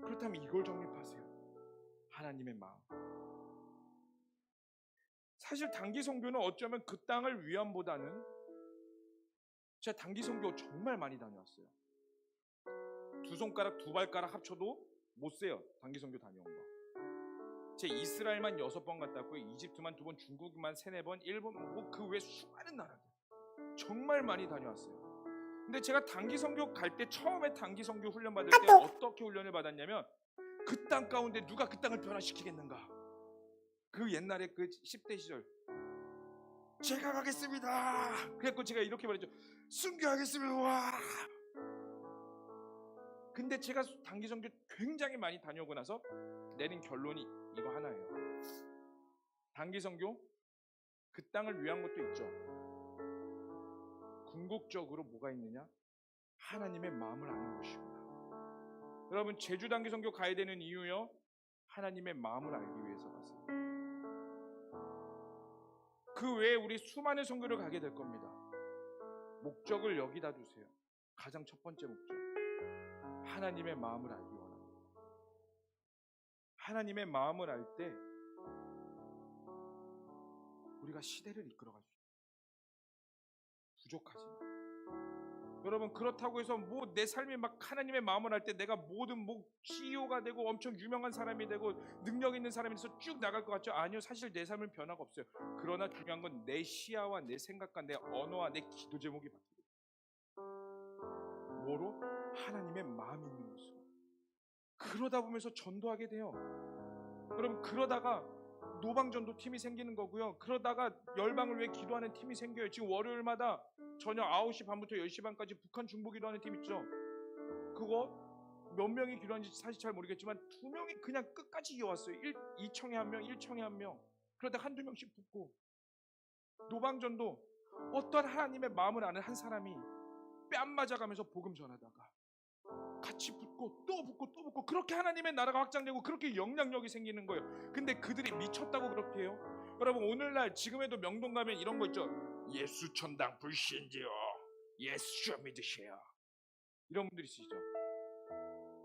그렇다면 이걸 정립하세요. 하나님의 마음. 사실 단기 선교는 어쩌면 그 땅을 위함보다는, 제가 단기 선교 정말 많이 다녀왔어요. 두 손가락 두 발가락 합쳐도 못 세요. 단기 선교 다녀온 거. 제 이스라엘만 6번 갔다 왔고요. 이집트만 2번, 중국만 3, 4번, 일본, 뭐 그 외 수많은 나라들 정말 많이 다녀왔어요. 근데 제가 단기 선교 갈 때, 처음에 단기 선교 훈련 받을 때 어떻게 훈련을 받았냐면, 그 땅 가운데 누가 그 땅을 변화시키겠는가? 그 옛날에 그 10대 시절, 제가 가겠습니다. 그래서 제가 이렇게 말했죠. 순교하겠습니다. 와. 근데 제가 단기 선교 굉장히 많이 다녀오고 나서 내린 결론이 이거 하나예요. 단기 선교, 그 땅을 위한 것도 있죠. 궁극적으로 뭐가 있느냐? 하나님의 마음을 아는 것이구나. 여러분, 제주 단기 선교 가야 되는 이유요, 하나님의 마음을 알기 위해서 가세요. 그 외에 우리 수많은 선교를 가게 될 겁니다. 목적을 여기다 두세요. 가장 첫 번째 목적, 하나님의 마음을 알기 원합니다. 하나님의 마음을 알 때 우리가 시대를 이끌어갈 수 있어요. 부족하지 마. 여러분, 그렇다고 해서 뭐 내 삶이 막 하나님의 마음을 알 때 내가 모든 뭐 CEO가 되고 엄청 유명한 사람이 되고 능력 있는 사람이 돼서 쭉 나갈 것 같죠? 아니요. 사실 내 삶은 변화가 없어요. 그러나 중요한 건 내 시야와 내 생각과 내 언어와 내 기도 제목이 바뀌고, 뭐로? 하나님의 마음이 있는 것으로. 그러다 보면서 전도하게 돼요. 여러분, 그러다가 노방전도 팀이 생기는 거고요. 그러다가 열방을 위해 기도하는 팀이 생겨요. 지금 월요일마다 저녁 9시 반부터 10시 반까지 북한 중보 기도하는 팀 있죠. 그거 몇 명이 기도하는지 사실 잘 모르겠지만 2명이 그냥 끝까지 이어왔어요. 2청에 1명, 1청에 1명. 그러다 한두 명씩 붙고, 노방전도 어떤 하나님의 마음을 아는 한 사람이 뺨 맞아가면서 복음 전하다가 같이 붙고 또 붙고 또 붙고, 그렇게 하나님의 나라가 확장되고 그렇게 영향력이 생기는 거예요. 근데 그들이 미쳤다고 그렇게 해요? 여러분, 오늘날 지금에도 명동 가면 이런 거 있죠. 예수 천당 불신지요, 예수 믿으세요, 이런 분들이 있으시죠.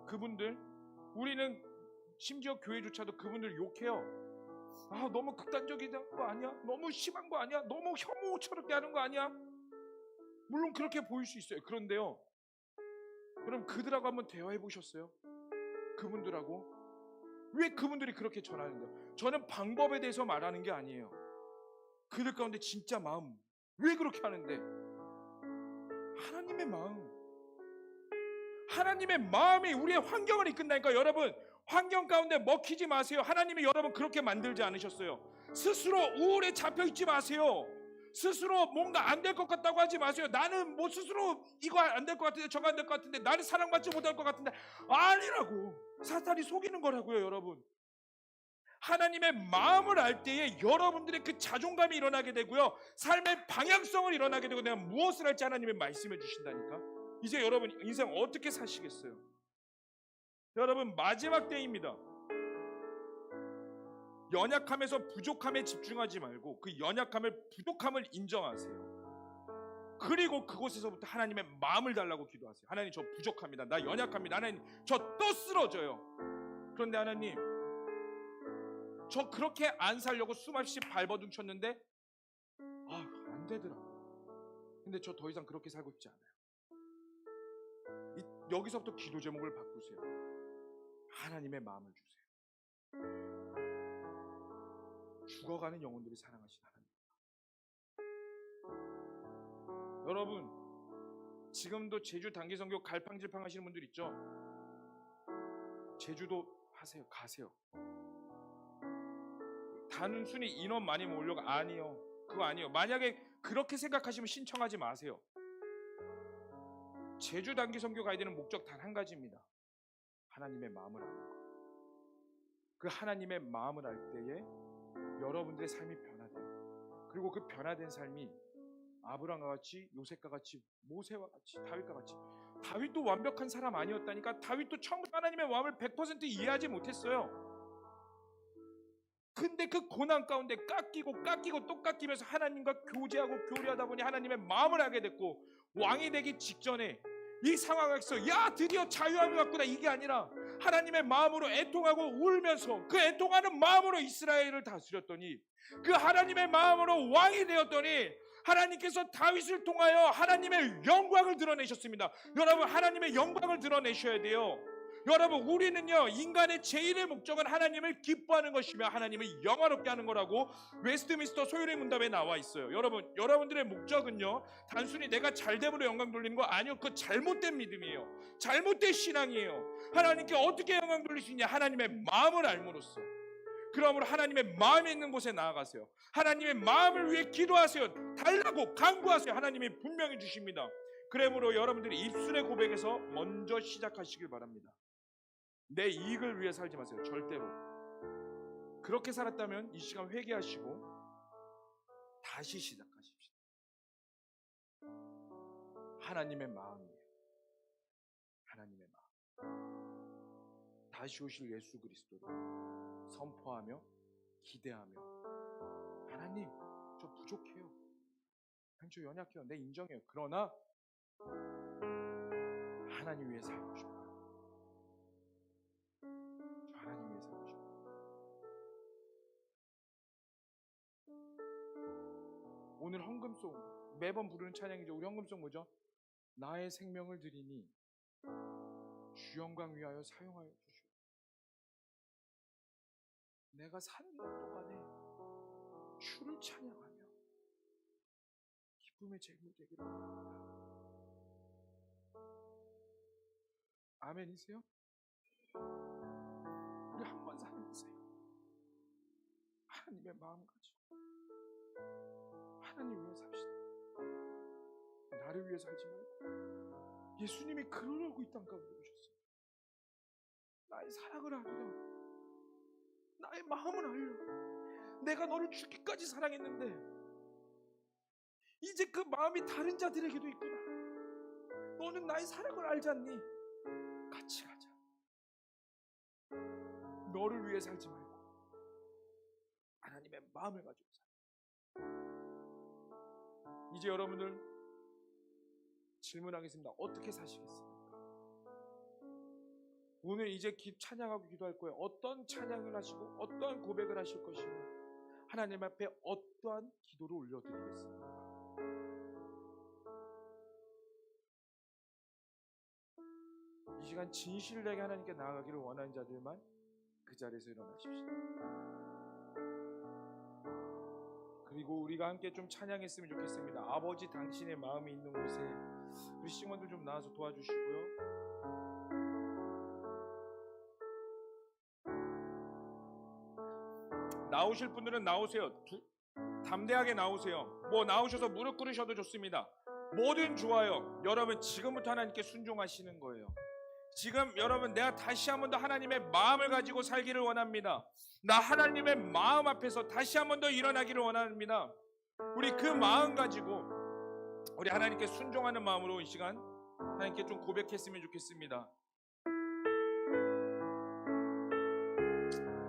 그분들, 우리는 심지어 교회조차도 그분들 욕해요. 아, 너무 극단적인 거 아니야? 너무 심한 거 아니야? 너무 혐오스럽게 하는 거 아니야? 물론 그렇게 보일 수 있어요. 그런데요, 그럼 그들하고 한번 대화해 보셨어요? 그분들하고 왜 그분들이 그렇게 전하는데요? 저는 방법에 대해서 말하는 게 아니에요. 그들 가운데 진짜 마음, 왜 그렇게 하는데? 하나님의 마음, 하나님의 마음이 우리의 환경을 이끈다니까. 여러분, 환경 가운데 먹히지 마세요. 하나님이 여러분 그렇게 만들지 않으셨어요. 스스로 우울에 잡혀있지 마세요. 스스로 뭔가 안 될 것 같다고 하지 마세요. 나는 뭐 스스로 이거 안 될 것 같은데 저거 안 될 것 같은데 나는 사랑받지 못할 것 같은데, 아니라고. 사탄이 속이는 거라고요. 여러분, 하나님의 마음을 알 때에 여러분들의 그 자존감이 일어나게 되고요, 삶의 방향성을 일어나게 되고, 내가 무엇을 할지 하나님이 말씀해 주신다니까. 이제 여러분 인생 어떻게 사시겠어요? 여러분, 마지막 때입니다. 연약함에서 부족함에 집중하지 말고 그 연약함을, 부족함을 인정하세요. 그리고 그곳에서부터 하나님의 마음을 달라고 기도하세요. 하나님, 저 부족합니다. 나 연약합니다. 하나님, 저 또 쓰러져요. 그런데 하나님, 저 그렇게 안 살려고 수없이 발버둥 쳤는데 안 되더라고요. 근데 저 더 이상 그렇게 살고 있지 않아요. 여기서부터 기도 제목을 바꾸세요. 하나님의 마음을 주세요. 죽어가는 영혼들이 사랑하신 하나님. 여러분, 지금도 제주 단기 선교 갈팡질팡 하시는 분들 있죠? 제주도 하세요. 가세요. 단순히 인원 많이 모으려고, 아니요. 그거 아니에요. 만약에 그렇게 생각하시면 신청하지 마세요. 제주 단기 선교 가야 되는 목적 단 한 가지입니다. 하나님의 마음을 아는 것. 그 하나님의 마음을 알 때에 여러분들의 삶이 변화돼요. 그리고 그 변화된 삶이 아브라함과 같이, 요셉과 같이, 모세와 같이, 다윗과 같이. 다윗도 완벽한 사람 아니었다니까. 다윗도 처음부터 하나님의 마음을 100% 이해하지 못했어요. 근데 그 고난 가운데 깎이고 또 깎이면서 하나님과 교제하고 교류하다 보니 하나님의 마음을 알게 됐고, 왕이 되기 직전에 이 상황에서 야 드디어 자유함을 갖구나 이게 아니라 하나님의 마음으로 애통하고 울면서 그 애통하는 마음으로 이스라엘을 다스렸더니, 그 하나님의 마음으로 왕이 되었더니 하나님께서 다윗을 통하여 하나님의 영광을 드러내셨습니다. 여러분, 하나님의 영광을 드러내셔야 돼요. 여러분, 우리는요, 인간의 제일의 목적은 하나님을 기뻐하는 것이며 하나님을 영화롭게 하는 거라고 웨스트민스터 소유의 문답에 나와 있어요. 여러분들의 목적은요, 단순히 내가 잘됨으로 영광 돌리는 거 아니요. 그거 잘못된 믿음이에요. 잘못된 신앙이에요. 하나님께 어떻게 영광 돌릴 수 있냐? 하나님의 마음을 알므로써. 그러므로 하나님의 마음에 있는 곳에 나아가세요. 하나님의 마음을 위해 기도하세요. 달라고 간구하세요. 하나님이 분명히 주십니다. 그러므로 여러분들이 입술의 고백에서 먼저 시작하시길 바랍니다. 내 이익을 위해 살지 마세요. 절대로. 그렇게 살았다면 이 시간 회개하시고 다시 시작하십시오. 하나님의 마음이에요. 하나님의 마음. 다시 오실 예수 그리스도를 선포하며 기대하며, 하나님 저 부족해요. 하나님 저 연약해요. 내 인정해요. 그러나 하나님 위해 살고 싶어요. 저 하나님 위해 살고 싶어요. 오늘 헌금송 매번 부르는 찬양이죠. 우리 헌금송 뭐죠? 나의 생명을 드리니 주 영광 위하여 사용하여 주시오. 내가 사는 것 동안에 주를 찬양하며 기쁨의 제물 되기를 원합니다. 아멘이세요? 우리 한 번 살아보세요. 하나님의 마음 가지고 하나님 위해 삽시다. 나를 위해 살지 말고. 예수님이 그러려고 이 땅 가운데 오셨어요. 나의 사랑을 알리라. 나의 마음을 알려. 내가 너를 죽기까지 사랑했는데 이제 그 마음이 다른 자들에게도 있구나. 너는 나의 사랑을 알지 않니? 같이 가자. 너를 위해 살지 말고 하나님의 마음을 가지고 살자. 이제 여러분들 질문하겠습니다. 어떻게 사시겠습니까? 오늘 이제 찬양하고 기도할 거예요. 어떤 찬양을 하시고 어떠한 고백을 하실 것이며 하나님 앞에 어떠한 기도를 올려드리겠습니까? 이 시간 진실되게 하나님께 나아가기를 원하는 자들만 그 자리에서 일어나십시오. 그리고 우리가 함께 좀 찬양했으면 좋겠습니다. 아버지 당신의 마음이 있는 곳에 우리 시몬들 좀 나와서 도와주시고요. 나오실 분들은 나오세요. 담대하게 나오세요. 뭐 나오셔서 무릎 꿇으셔도 좋습니다. 뭐든 좋아요. 여러분 지금부터 하나님께 순종하시는 거예요. 지금 여러분 내가 다시 한 번 더 하나님의 마음을 가지고 살기를 원합니다. 나 하나님의 마음 앞에서 다시 한 번 더 일어나기를 원합니다. 우리 그 마음 가지고 우리 하나님께 순종하는 마음으로 이 시간 하나님께 좀 고백했으면 좋겠습니다.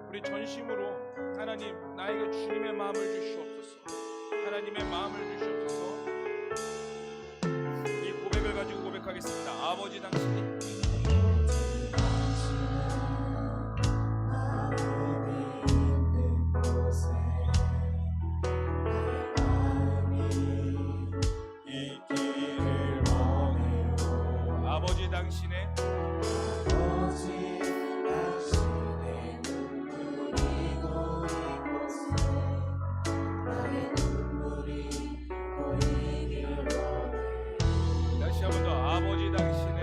우리 전심으로 하나님 나에게 주님의 마음을 주시옵소서. 하나님의 마음을 주시옵소서. 이 고백을 가지고 고백하겠습니다. 아버지 당신이 당신의 눈물이 고이고 나의 눈물이 고이길 원해. 다시 한 번 더 아버지 당신의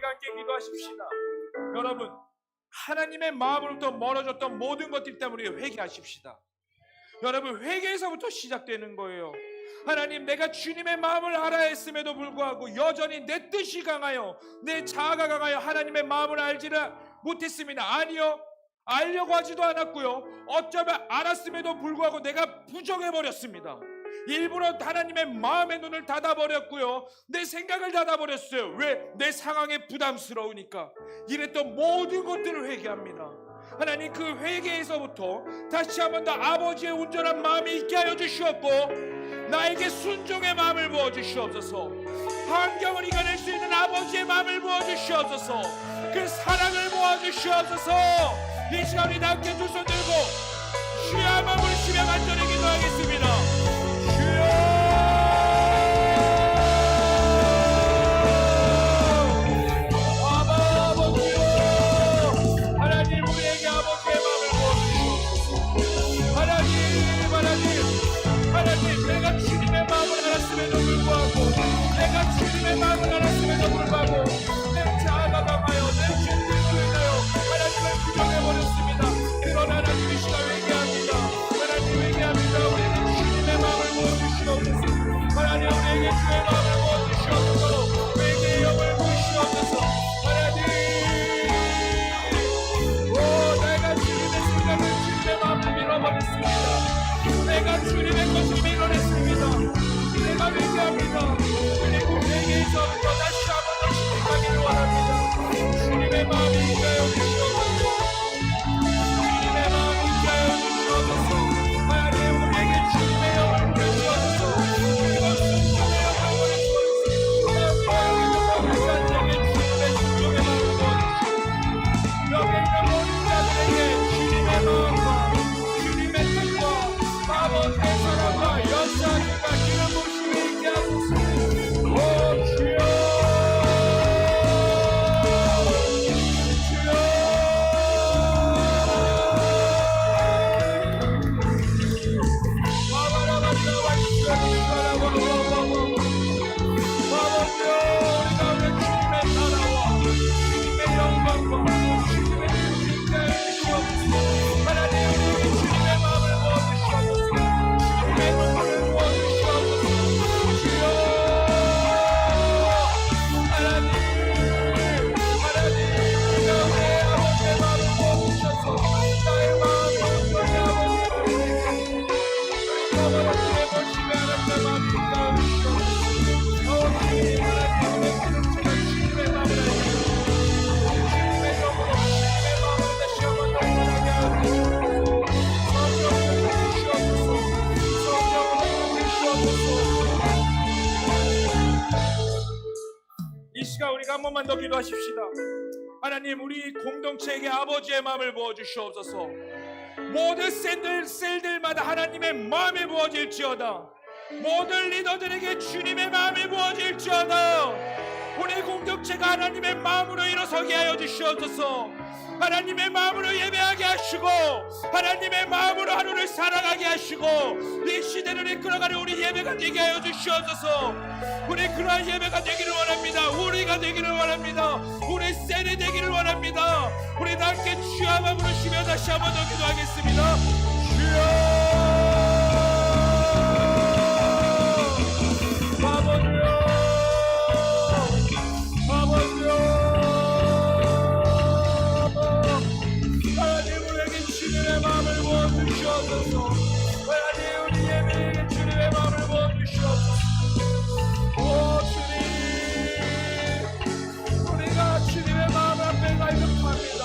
함께 기도하십시다. 여러분, 하나님의 마음으로부터 멀어졌던 모든 것들 때문에 회개하십시다. 여러분, 회개에서부터 시작되는 거예요. 하나님, 내가 주님의 마음을 알아야 했음에도 불구하고 여전히 내 뜻이 강하여 내 자아가 강하여 하나님의 마음을 알지를 못했습니다. 아니요, 알려고 하지도 않았고요, 어쩌면 알았음에도 불구하고 내가 부정해버렸습니다. 일부러 하나님의 마음의 눈을 닫아버렸고요, 내 생각을 닫아버렸어요. 왜? 내 상황에 부담스러우니까. 이랬던 모든 것들을 회개합니다. 하나님, 그 회개에서부터 다시 한번 더 아버지의 온전한 마음이 있게 하여 주시옵고 나에게 순종의 마음을 부어주시옵소서. 환경을 이겨낼 수 있는 아버지의 마음을 부어주시옵소서. 그 사랑을 모아주시옵소서. 이 시간 우리 함께 두 손 들고 주여 한번 부르시며 간절히 기도하겠습니다. 주여, 내가 주님의 마음을 알았음에도 불구하고 내 자아가 강하여 내 죄들로 인하여 하나님을 부정해버렸습니다. 그러나 하나님 이 시간 회개합니다. 하나님 회개합니다. 우리에게 주님의 마음을 부어주시옵소서. 하나님 우리에게 주의 마음을 부어주시옵소서. 회개의 영을 부으시옵소서. 하나님, 내가 주님의 생각을 주님의 마음을 밀어버렸습니다. 내가 주님의 것을 밀어냈습니다. 내가 회개합니다. 그리고 회개에서부터 다시 한번 더 시작하기를 원합니다. 주님의 마음이 있어요 주시옵소서. 주님의 마음이 있어요 주시옵소서. 하나님 우리에게 주님의 영을 부여주옵소서. 그리고 순종의 영을 부여주옵소서. 다시 한번 주님의 순종의 마음을 부어주시옵소서. 여기 있는 모든 자들에게 주님의 마음과 주님의 뜻과 아버지의 사랑과 역사가 기름 부으심에 있게 하소서. 오 주여, 주여, 와바라바라 와이시라바라바라바라. 아버지여, 우리 가운데 주님의 나라와 주님의 영광과 주님의 뜻이 있게 해주시옵소서. 하나님 우리에게 주님의 마음을 부어주시옵소서. 주님의 눈물을 부어주시옵소서. 주여, 하나님, 우리가 우리의 아버지의 마음을 부어주셔서 나의 마음이 온전히 아버지를 회개하고 우리 아버지의 모심에 하나님의 마음이 있게 하시옵소서. 주님, 하나님 내 기름처럼 주님의 마음을 알게 주님의 영으로 주님의 마음을 다시 한번 더 원하게 하여 주시옵소서. 성령으로 주시옵소서. 성령으로 주시옵소서. 이 시간 우리가 한 번만 더 기도하십시다. 하나님, 우리 공동체에게 아버지의 마음을 부어주시옵소서. 모든 셀들마다 하나님의 마음이 부어질지어다. 모든 리더들에게 주님의 마음이 부어질지어다. 우리 공동체가 하나님의 마음으로 일어서게 하여 주시옵소서. 하나님의 마음으로 예배하게 하시고 하나님의 마음으로 하루를 살아가게 하시고 이 시대를 이끌어가는 우리 예배가 되게 하여 주시옵소서. 우리 그러한 예배가 되기를 원합니다. 우리가 되기를 원합니다. 우리 셀이 되기를 원합니다. 우리 다 함께 주여 한번 부르시며 다시 한번 더 기도하겠습니다. 주여, 하나님 우리에게 주님의 마음을 부어주시옵소서. 하나님 우리 예배에게 주님의 마음을 부어주시옵소서. 오 주님, 우리가 주님의 마음 앞에 갈급합니다.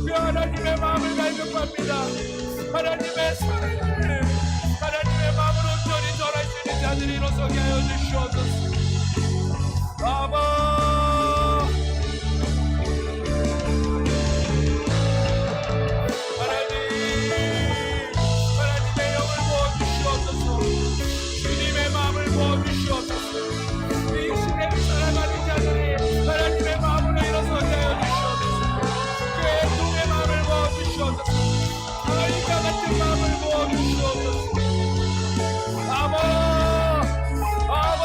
그 하나님의 마음을 갈급합니다. 하나님의 사랑을 하나님의 마음으로 온전히 전할 수 있는 자들이 일어서게 하여 주시옵소서. 아바, 주님의 마음을 부어주시옵소서. 이 시대를 살아가는 자들이 하나님의 마음으로 일어서게 하여 주시옵소서. 그 애통의 마음을 부어주시옵소서. 아이가 같은 마음을 부어주시옵소서. 아버, 아버,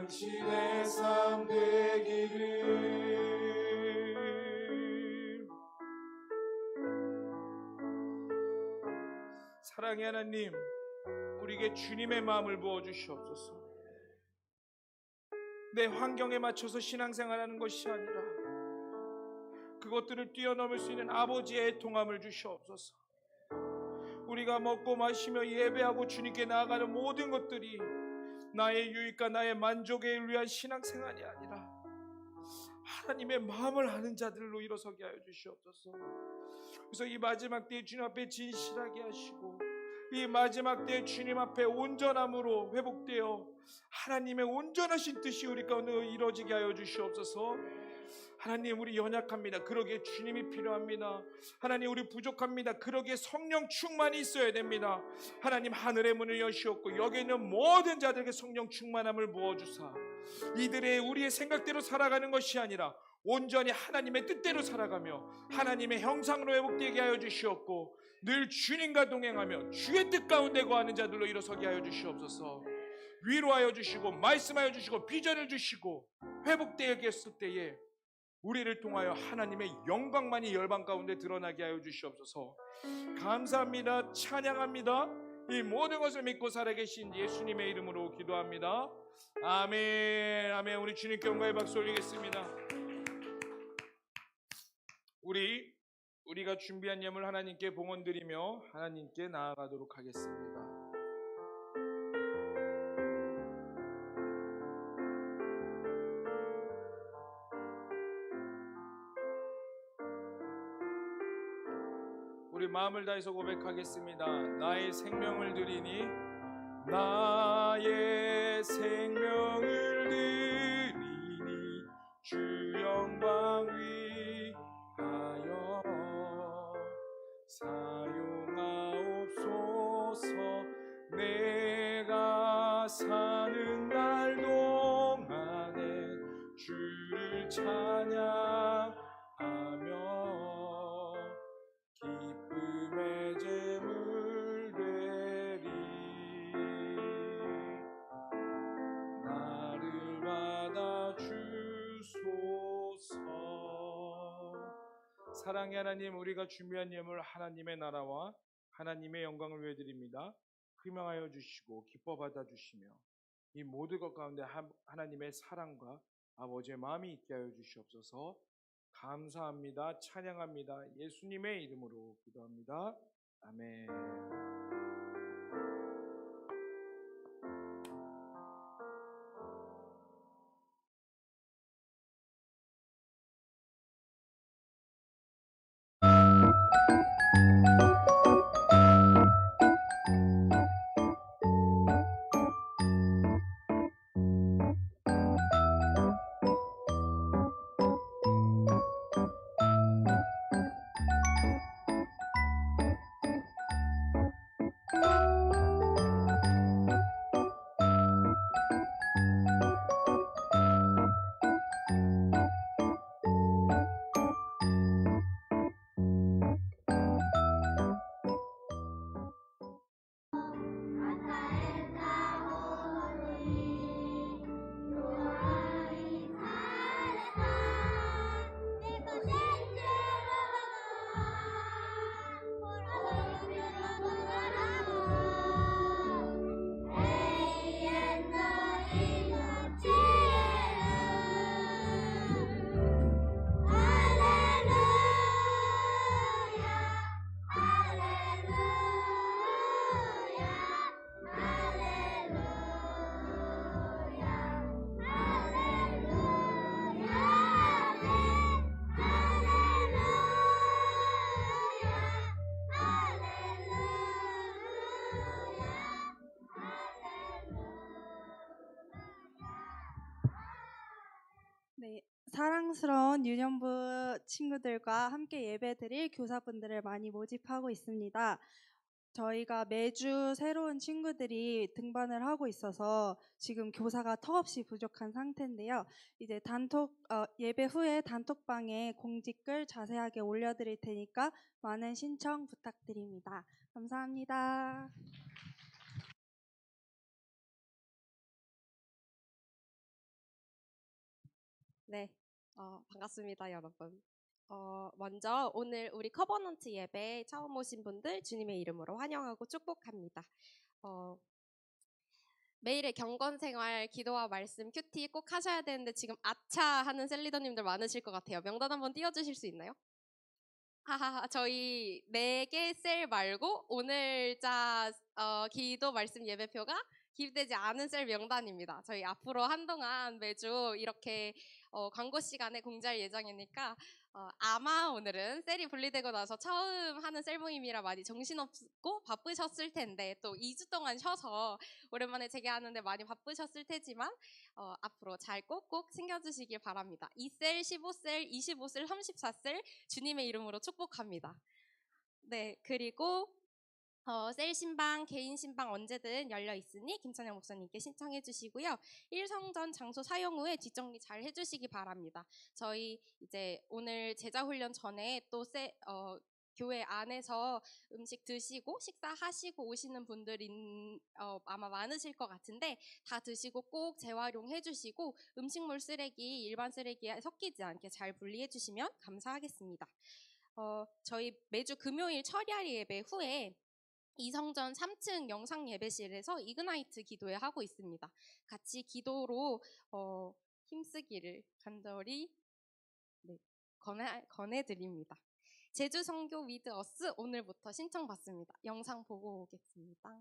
당신의 삶 되기를. 사랑의 하나님, 우리에게 주님의 마음을 부어주시옵소서. 내 환경에 맞춰서 신앙생활하는 것이 아니라 그것들을 뛰어넘을 수 있는 아버지의 애통함을 주시옵소서. 우리가 먹고 마시며 예배하고 주님께 나아가는 모든 것들이 나의 유익과 나의 만족을 위한 신앙생활이 아니라 하나님의 마음을 아는 자들로 일어서게 하여 주시옵소서. 그래서 이 마지막 때에 주님 앞에 진실하게 하시고 이 마지막 때에 주님 앞에 온전함으로 회복되어 하나님의 온전하신 뜻이 우리 가운데 이루어지게 하여 주시옵소서. 하나님, 우리 연약합니다. 그러기에 주님이 필요합니다. 하나님, 우리 부족합니다. 그러기에 성령 충만이 있어야 됩니다. 하나님, 하늘의 문을 여시옵고 여기 있는 모든 자들에게 성령 충만함을 부어주사 이들의 우리의 생각대로 살아가는 것이 아니라 온전히 하나님의 뜻대로 살아가며 하나님의 형상으로 회복되게 하여 주시옵고 늘 주님과 동행하며 주의 뜻 가운데 거하는 자들로 일어서게 하여 주시옵소서. 위로하여 주시고 말씀하여 주시고 비전을 주시고 회복되게 했을 때에 우리를 통하여 하나님의 영광만이 열방 가운데 드러나게 하여 주시옵소서. 감사합니다. 찬양합니다. 이 모든 것을 믿고 살아계신 예수님의 이름으로 기도합니다. 아멘. 아멘. 우리 주님께 영광의 박수 올리겠습니다. 우리가 준비한 예물 하나님께 봉헌드리며 하나님께 나아가도록 하겠습니다. 우리 마음을 다해서 고백하겠습니다. 나의 생명을 드리니 나의 생명을 드리니 주 영광 위하여 사용하옵소서. 내가 사는 날 동안에 주를 찬양하며 기쁨의 제물 되리. 나를 받아 주소서. 사랑의 하나님, 우리가 준비한 예물 하나님의 나라와 하나님의 영광을 위해 드립니다. 희망하여 주시고 기뻐 받아 주시며 이 모든 것 가운데 하나님의 사랑과 아버지의 마음이 있게 하여 주시옵소서. 감사합니다. 찬양합니다. 예수님의 이름으로 기도합니다. 아멘. 네, 사랑스러운 유년부 친구들과 함께 예배드릴 교사분들을 많이 모집하고 있습니다. 저희가 매주 새로운 친구들이 등반을 하고 있어서 지금 교사가 턱없이 부족한 상태인데요. 이제 예배 후에 단톡방에 공지글 자세하게 올려드릴 테니까 많은 신청 부탁드립니다. 감사합니다. 네, 반갑습니다, 여러분. 먼저 오늘 우리 커버넌트 예배 처음 오신 분들 주님의 이름으로 환영하고 축복합니다. 매일의 경건 생활, 기도와 말씀, 큐티 꼭 하셔야 되는데 지금 아차 하는 셀리더님들 많으실 것 같아요. 명단 한번 띄워주실 수 있나요? 하하, 저희 4개 셀 말고 오늘자 기도 말씀 예배표가 기입되지 않은 셀 명단입니다. 저희 앞으로 한동안 매주 이렇게 광고 시간에 공지할 예정이니까 아마 오늘은 셀이 분리되고 나서 처음 하는 셀 모임이라 많이 정신없고 바쁘셨을 텐데 또 2주 동안 쉬어서 오랜만에 재개하는데 많이 바쁘셨을 테지만 앞으로 잘 꼭꼭 챙겨주시길 바랍니다. 2셀, 15셀, 25셀, 34셀 주님의 이름으로 축복합니다. 네, 그리고 셀 신방, 개인 신방 언제든 열려 있으니 김찬영 목사님께 신청해 주시고요. 1성전 장소 사용 후에 뒷정리 잘 해주시기 바랍니다. 저희 이제 오늘 제자 훈련 전에 또 교회 안에서 음식 드시고 식사하시고 오시는 분들이 아마 많으실 것 같은데 다 드시고 꼭 재활용해 주시고 음식물 쓰레기, 일반 쓰레기에 섞이지 않게 잘 분리해 주시면 감사하겠습니다. 저희 매주 금요일 철야리 예배 후에 이성전 3층 영상 예배실에서 이그나이트 기도회 하고 있습니다. 같이 기도로 힘쓰기를 간절히 권해드립니다. 제주 선교 위드 어스 오늘부터 신청 받습니다. 영상 보고 오겠습니다.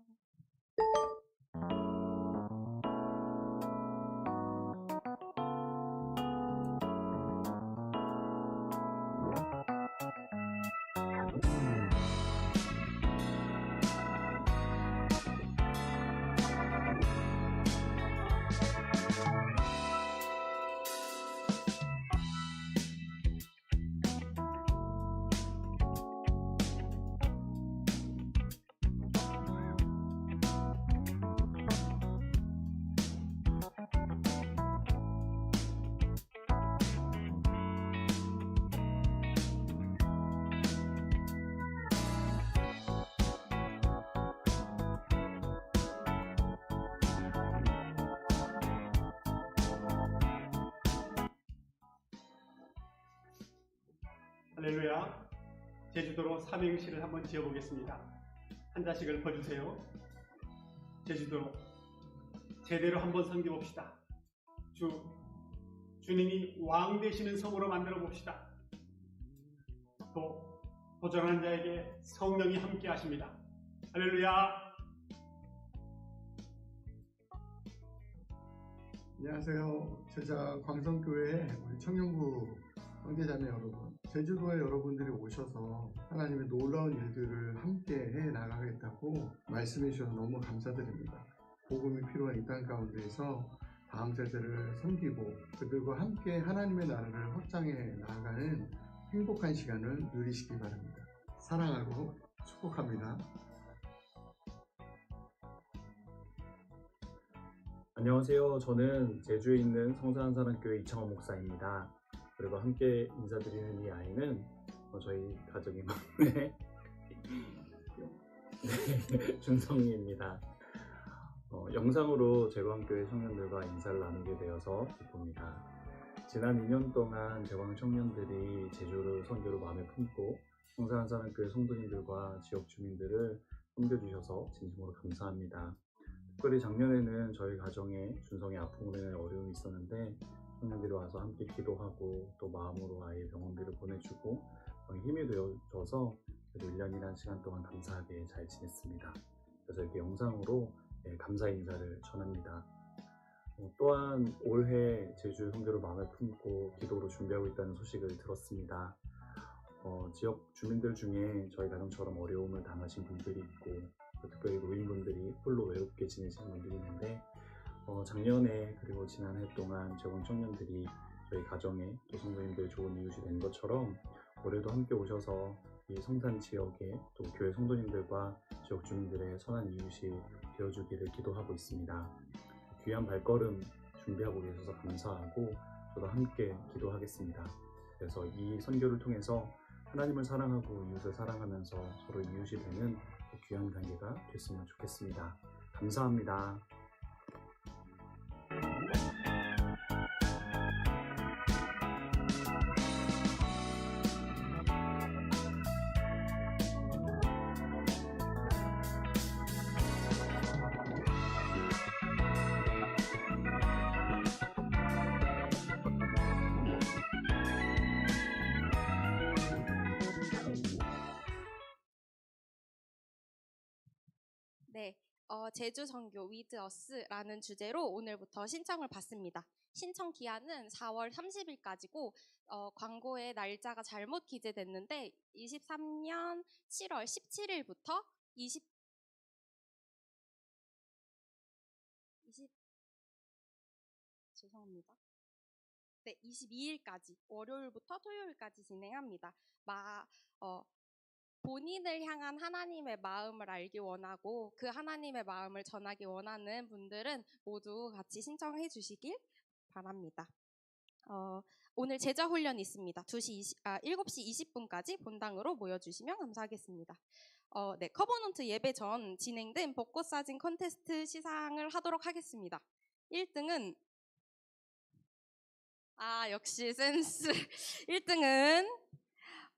할렐루야. 제주도로 삼행시를 한번 지어보겠습니다. 한 자씩을 퍼주세요. 제주도로 제대로 한번 섬겨봅시다. 주님이 왕 되시는 성으로 만들어 봅시다. 또 도전하는 자에게 성령이 함께 하십니다. 할렐루야. 안녕하세요. 제자 광성교회 우리 청년부 형제자매 여러분, 제주도에 여러분들이 오셔서 하나님의 놀라운 일들을 함께 해 나가겠다고 말씀해 주셔서 너무 감사드립니다. 복음이 필요한 이 땅 가운데에서 다음 세대를 섬기고 그들과 함께 하나님의 나라를 확장해 나아가는 행복한 시간을 누리시기 바랍니다. 사랑하고 축복합니다. 안녕하세요. 저는 제주에 있는 성산사랑교회 이창원 목사입니다. 그리고 함께 인사드리는 이 아이는 저희 가정의 막내 준성이입니다. 영상으로 제광교회 청년들과 인사를 나누게 되어서 기쁩니다. 지난 2년 동안 제광 청년들이 제주를 선교로 마음에 품고 성산사랑교회 성도님들과 지역 주민들을 섬겨주셔서 진심으로 감사합니다. 특별히 작년에는 저희 가정에 준성이 아픔으로 인해 어려움이 있었는데 청년들이 와서 함께 기도하고 또 마음으로 아이의 병원비를 보내주고 힘이 되어줘서 그래도 1년이라는 시간 동안 감사하게 잘 지냈습니다. 그래서 이렇게 영상으로 감사 인사를 전합니다. 또한 올해 제주 선교를 마음에 품고 기도로 준비하고 있다는 소식을 들었습니다. 지역 주민들 중에 저희 가정처럼 어려움을 당하신 분들이 있고 특별히 노인분들이 홀로 외롭게 지내시는 분들이 있는데 작년에 그리고 지난해 동안 제광 청년들이 저희 가정에 또 성도님들 좋은 이웃이 된 것처럼 올해도 함께 오셔서 이 성산 지역에 또 교회 성도님들과 지역 주민들의 선한 이웃이 되어주기를 기도하고 있습니다. 귀한 발걸음 준비하고 계셔서 감사하고 저도 함께 기도하겠습니다. 그래서 이 선교를 통해서 하나님을 사랑하고 이웃을 사랑하면서 서로 이웃이 되는 귀한 관계가 됐으면 좋겠습니다. 감사합니다. 네, 제주 선교 With Us라는 주제로 오늘부터 신청을 받습니다. 신청 기한은 4월 30일까지고 광고에 날짜가 잘못 기재됐는데 23년 7월 17일부터 22일까지 월요일부터 토요일까지 진행합니다. 본인을 향한 하나님의 마음을 알기 원하고 그 하나님의 마음을 전하기 원하는 분들은 모두 같이 신청해 주시길 바랍니다. 오늘 제자 훈련이 있습니다. 7시 20분까지 본당으로 모여주시면 감사하겠습니다. 네, 커버넌트 예배 전 진행된 벚꽃 사진 콘테스트 시상을 하도록 하겠습니다. 1등은 역시 센스. 1등은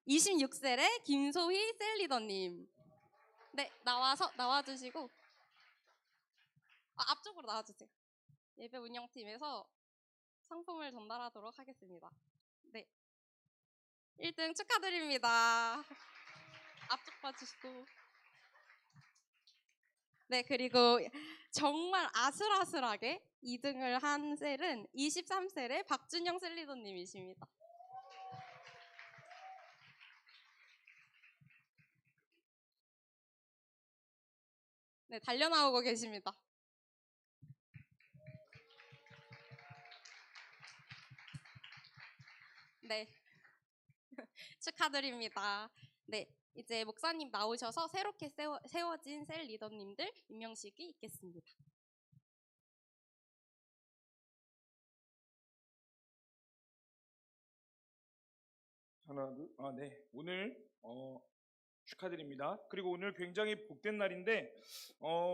26세의 김소희 셀리더님. 네, 나와주시고 앞쪽으로 나와주세요. 예배 운영팀에서 상품을 전달하도록 하겠습니다. 네, 1등 축하드립니다. 앞쪽 봐주시고. 네, 그리고 정말 아슬아슬하게 2등을 한 셀은 23셀의 박준영 셀리더님이십니다. 네, 달려나오고 계십니다. 네, 축하드립니다. 네, 이제 목사님 나오셔서 새롭게 세워진 셀 리더님들 임명식이 있겠습니다. 하나, 둘, 네. 오늘 축하드립니다. 그리고 오늘 굉장히 복된 날인데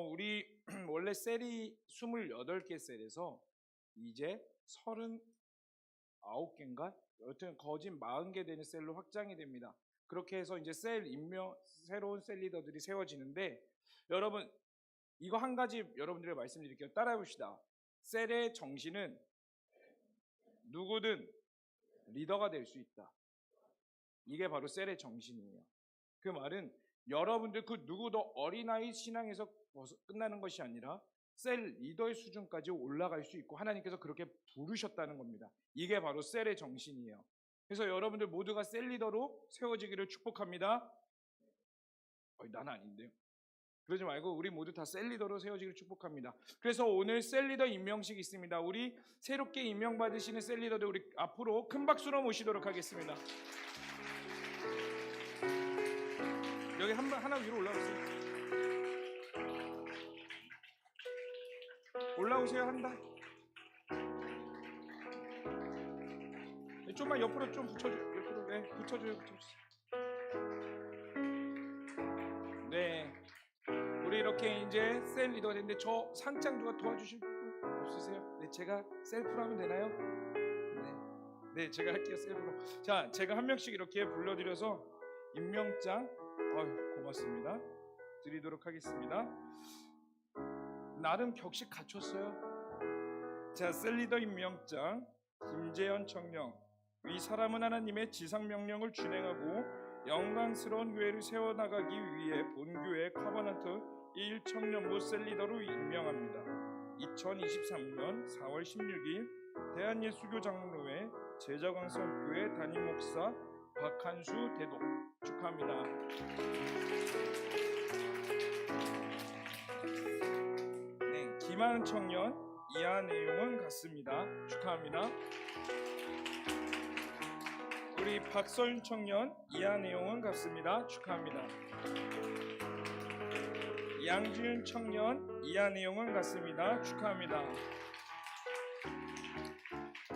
우리 원래 셀이 28개 셀에서 이제 39개인가? 여튼 거진 40개 되는 셀로 확장이 됩니다. 그렇게 해서 이제 새로운 셀 리더들이 세워지는데 여러분 이거 한 가지 여러분들에게 말씀드릴게요. 따라해 봅시다. 셀의 정신은 누구든 리더가 될 수 있다. 이게 바로 셀의 정신이에요. 그 말은 여러분들 그 누구도 어린아이 신앙에서 끝나는 것이 아니라 셀 리더의 수준까지 올라갈 수 있고 하나님께서 그렇게 부르셨다는 겁니다. 이게 바로 셀의 정신이에요. 그래서 여러분들 모두가 셀 리더로 세워지기를 축복합니다. 난 아닌데요. 그러지 말고 우리 모두 다 셀 리더로 세워지기를 축복합니다. 그래서 오늘 셀 리더 임명식이 있습니다. 우리 새롭게 임명받으시는 셀 리더들 우리 앞으로 큰 박수로 모시도록 하겠습니다. 여기 하나 위로 올라오세요. 올라오세요. 한다. 좀만 옆으로 좀 붙여줘요. 옆으로. 네, 붙여줘요. 네, 우리 이렇게 이제 셀 리더가 됐는데 저 상장 누가 도와주실 분 없으세요? 네, 제가 셀프로 하면 되나요? 네, 제가 할게요. 셀프로. 자, 제가 한 명씩 이렇게 불러드려서 임명장 고맙습니다. 드리도록 하겠습니다. 나름 격식 갖췄어요. 자, 셀 리더 임명장 김재현 청령. 이 사람은 하나님의 지상 명령을 준행하고 영광스러운 교회를 세워나가기 위해 본교회 커버넌트 1청년부 셀 리더로 임명합니다. 2023년 4월 16일 대한예수교 장로회 제자광성교회 담임 목사 박한수 대독 축하합니다. 네, 김하은 청년 이하 내용은 같습니다. 축하합니다. 우리 박서윤 청년 이하 내용은 같습니다. 축하합니다. 양지윤 청년 이하 내용은 같습니다. 축하합니다.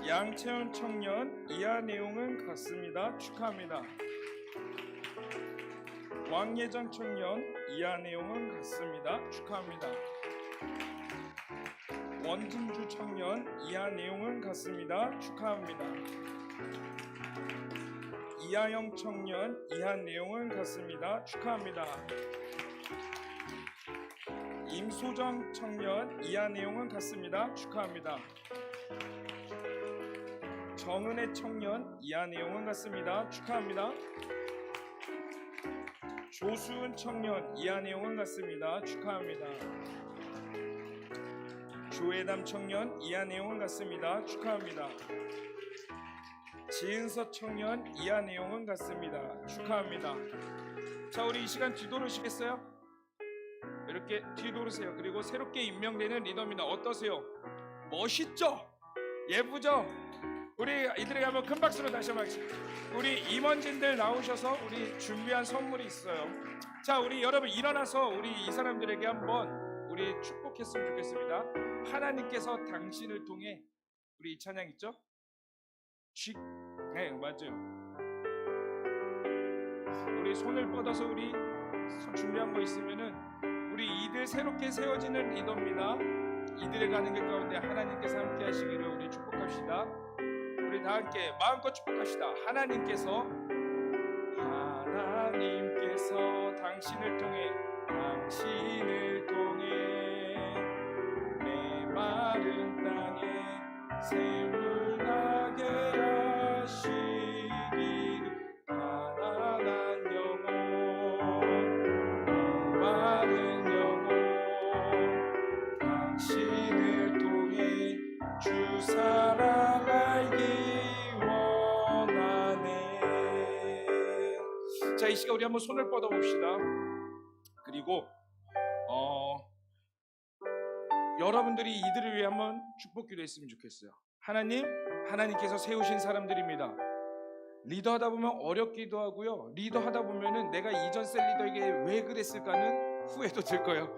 양채원 청년 이하 내용은 같습니다. 축하합니다. 왕예정 청년 이하 내용은 같습니다. 축하합니다. 원진주 청년 이하 내용은 같습니다. 축하합니다. 이하영 청년 이하 내용은 같습니다. 축하합니다. 임소정 청년 이하 내용은 같습니다. 축하합니다. 정은혜 청년 이하 내용은 같습니다. 축하합니다. 조수은 청년 이한혜원 같습니다. 축하합니다. 조혜담 청년 이한혜원 같습니다. 축하합니다. 지은서 청년 이한혜원 같습니다. 축하합니다. 자, 우리 이 시간 뒤돌으시겠어요? 이렇게 뒤돌으세요. 그리고 새롭게 임명되는 리더입니다. 어떠세요? 멋있죠? 예쁘죠? 우리 이들에게 한번 큰 박수로 다시 한번 하겠습니다. 우리 임원진들 나오셔서 우리 준비한 선물이 있어요. 자, 우리 여러분 일어나서 우리 이 사람들에게 한번 우리 축복했으면 좋겠습니다. 하나님께서 당신을 통해, 우리 이 찬양 있죠? 네, 맞아요. 우리 손을 뻗어서 우리 준비한 거 있으면은 우리 이들 새롭게 세워지는 리더입니다. 이들의 가는 길 가운데 하나님께서 함께 하시기를 우리 축복합시다. 우리 다 함께 마음껏 축복합시다. 하나님께서 당신을 통해 내 마른 땅에 샘을 나게 하시기를 가난한 영혼 마른 영혼 당신을 통해 주 사랑 알기 원하네. 자, 이 시간 우리 한번 손을 뻗어 봅시다. 그리고 여러분들이 이들을 위해 한번 축복기도 했으면 좋겠어요. 하나님께서 세우신 사람들입니다. 리더하다 보면 어렵기도 하고요. 리더하다 보면은 내가 이전 셀 리더에게 왜 그랬을까는 후회도 들 거예요.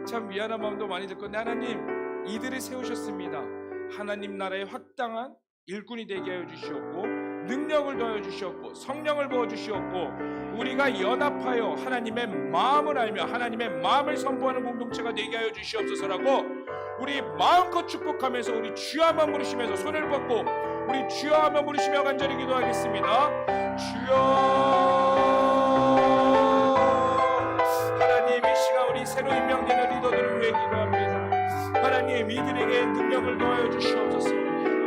참 미안한 마음도 많이 들 건데, 하나님 이들을 세우셨습니다. 하나님 나라의 확당한 일꾼이 되게 하여 주시었고, 능력을 더하여 주시었고, 성령을 부어 주시었고, 우리가 연합하여 하나님의 마음을 알며 하나님의 마음을 선포하는 공동체가 되게 하여 주시옵소서라고 우리 마음껏 축복하면서 우리 주여 한번 부르시면서 손을 뻗고 우리 주여 한번 부르시며 간절히 기도하겠습니다. 주여. 하나님, 이 시간 우리 새로 임명되는 리더들을 위해 기도합니다. 하나님, 이들에게 능력을 더하여 주시옵소서.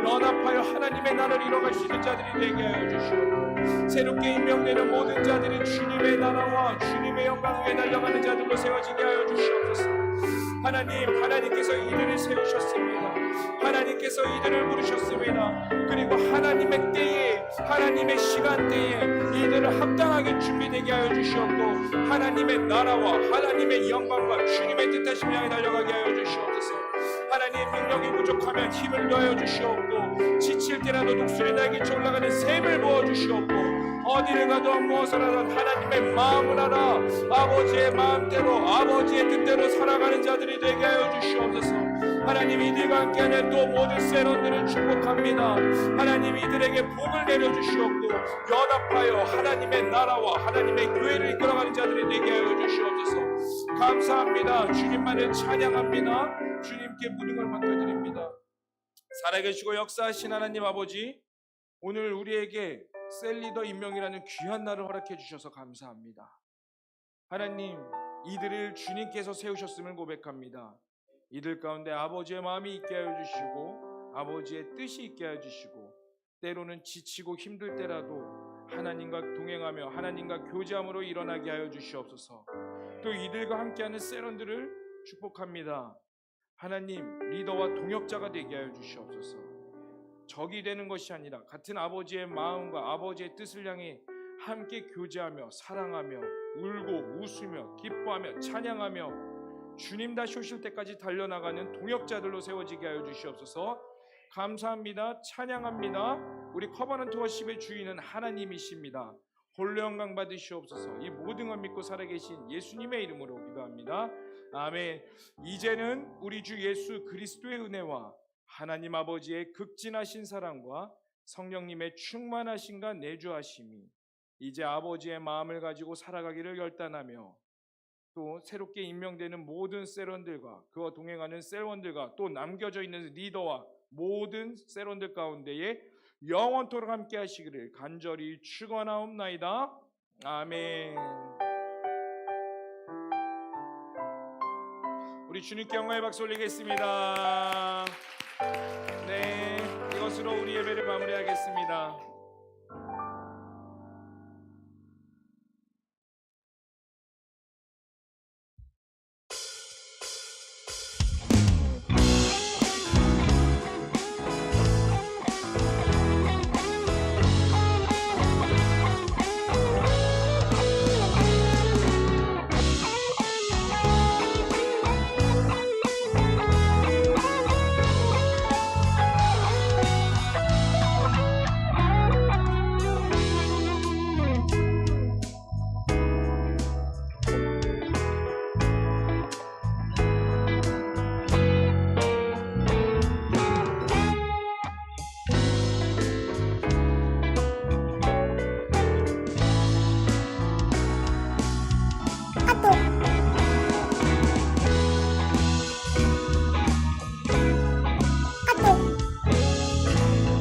연합하여 하나님의 나라를 이뤄갈 수 있는 자들이 되게 하여 주시옵소서. 새롭게 임명되는 모든 자들이 주님의 나라와 주님의 영광 위에 달려가는 자들로 세워지게 하여 주시옵소서. 하나님께서 이들을 세우셨습니다. 하나님께서 이들을 부르셨습니다. 그리고 하나님의 때에, 하나님의 시간대에 이들을 합당하게 준비되게 하여 주시옵고, 하나님의 나라와 하나님의 영광과 주님의 뜻하심을 향해 달려가게 하여 주시옵소서. 하나님, 능력이 부족하면 힘을 더하여 주시옵고, 지칠 때라도 독수리 날개쳐 올라가는 샘을 부어 주시옵고, 어디를 가도 무엇을 하든 하나님의 마음을 알아 아버지의 마음대로 아버지의 뜻대로 살아가는 자들이 되게 하여 주시옵소서. 하나님, 이들과 함께하는 또 모든 세런들을 축복합니다. 하나님, 이들에게 복을 내려주시옵고 연합하여 하나님의 나라와 하나님의 교회를 이끌어가는 자들이 되게 하여 주시옵소서. 감사합니다. 주님만을 찬양합니다. 주님께 모든 걸 맡겨드립니다. 살아계시고 역사하신 하나님 아버지, 오늘 우리에게 셀리더 임명이라는 귀한 날을 허락해 주셔서 감사합니다. 하나님, 이들을 주님께서 세우셨음을 고백합니다. 이들 가운데 아버지의 마음이 있게 하여 주시고 아버지의 뜻이 있게 하여 주시고, 때로는 지치고 힘들 때라도 하나님과 동행하며 하나님과 교제함으로 일어나게 하여 주시옵소서. 또 이들과 함께하는 세런들을 축복합니다. 하나님, 리더와 동역자가 되게 하여 주시옵소서. 적이 되는 것이 아니라 같은 아버지의 마음과 아버지의 뜻을 향해 함께 교제하며 사랑하며 울고 웃으며 기뻐하며 찬양하며 주님 다시 오실 때까지 달려나가는 동역자들로 세워지게 하여 주시옵소서. 감사합니다. 찬양합니다. 우리 커버넌트 워십의 주인은 하나님이십니다. 홀로 영광 받으시옵소서. 이 모든 걸 믿고 살아계신 예수님의 이름으로 기도합니다. 아멘. 이제는 우리 주 예수 그리스도의 은혜와 하나님 아버지의 극진하신 사랑과 성령님의 충만하심과 내주하심이 이제 아버지의 마음을 가지고 살아가기를 결단하며, 또 새롭게 임명되는 모든 세런들과 그와 동행하는 셀원들과 또 남겨져 있는 리더와 모든 세런들 가운데에 영원토록 함께 하시기를 간절히 축원하옵나이다. 아멘. 우리 주님께 영광의 박수 올리겠습니다. 네, 이것으로 우리 예배를 마무리하겠습니다.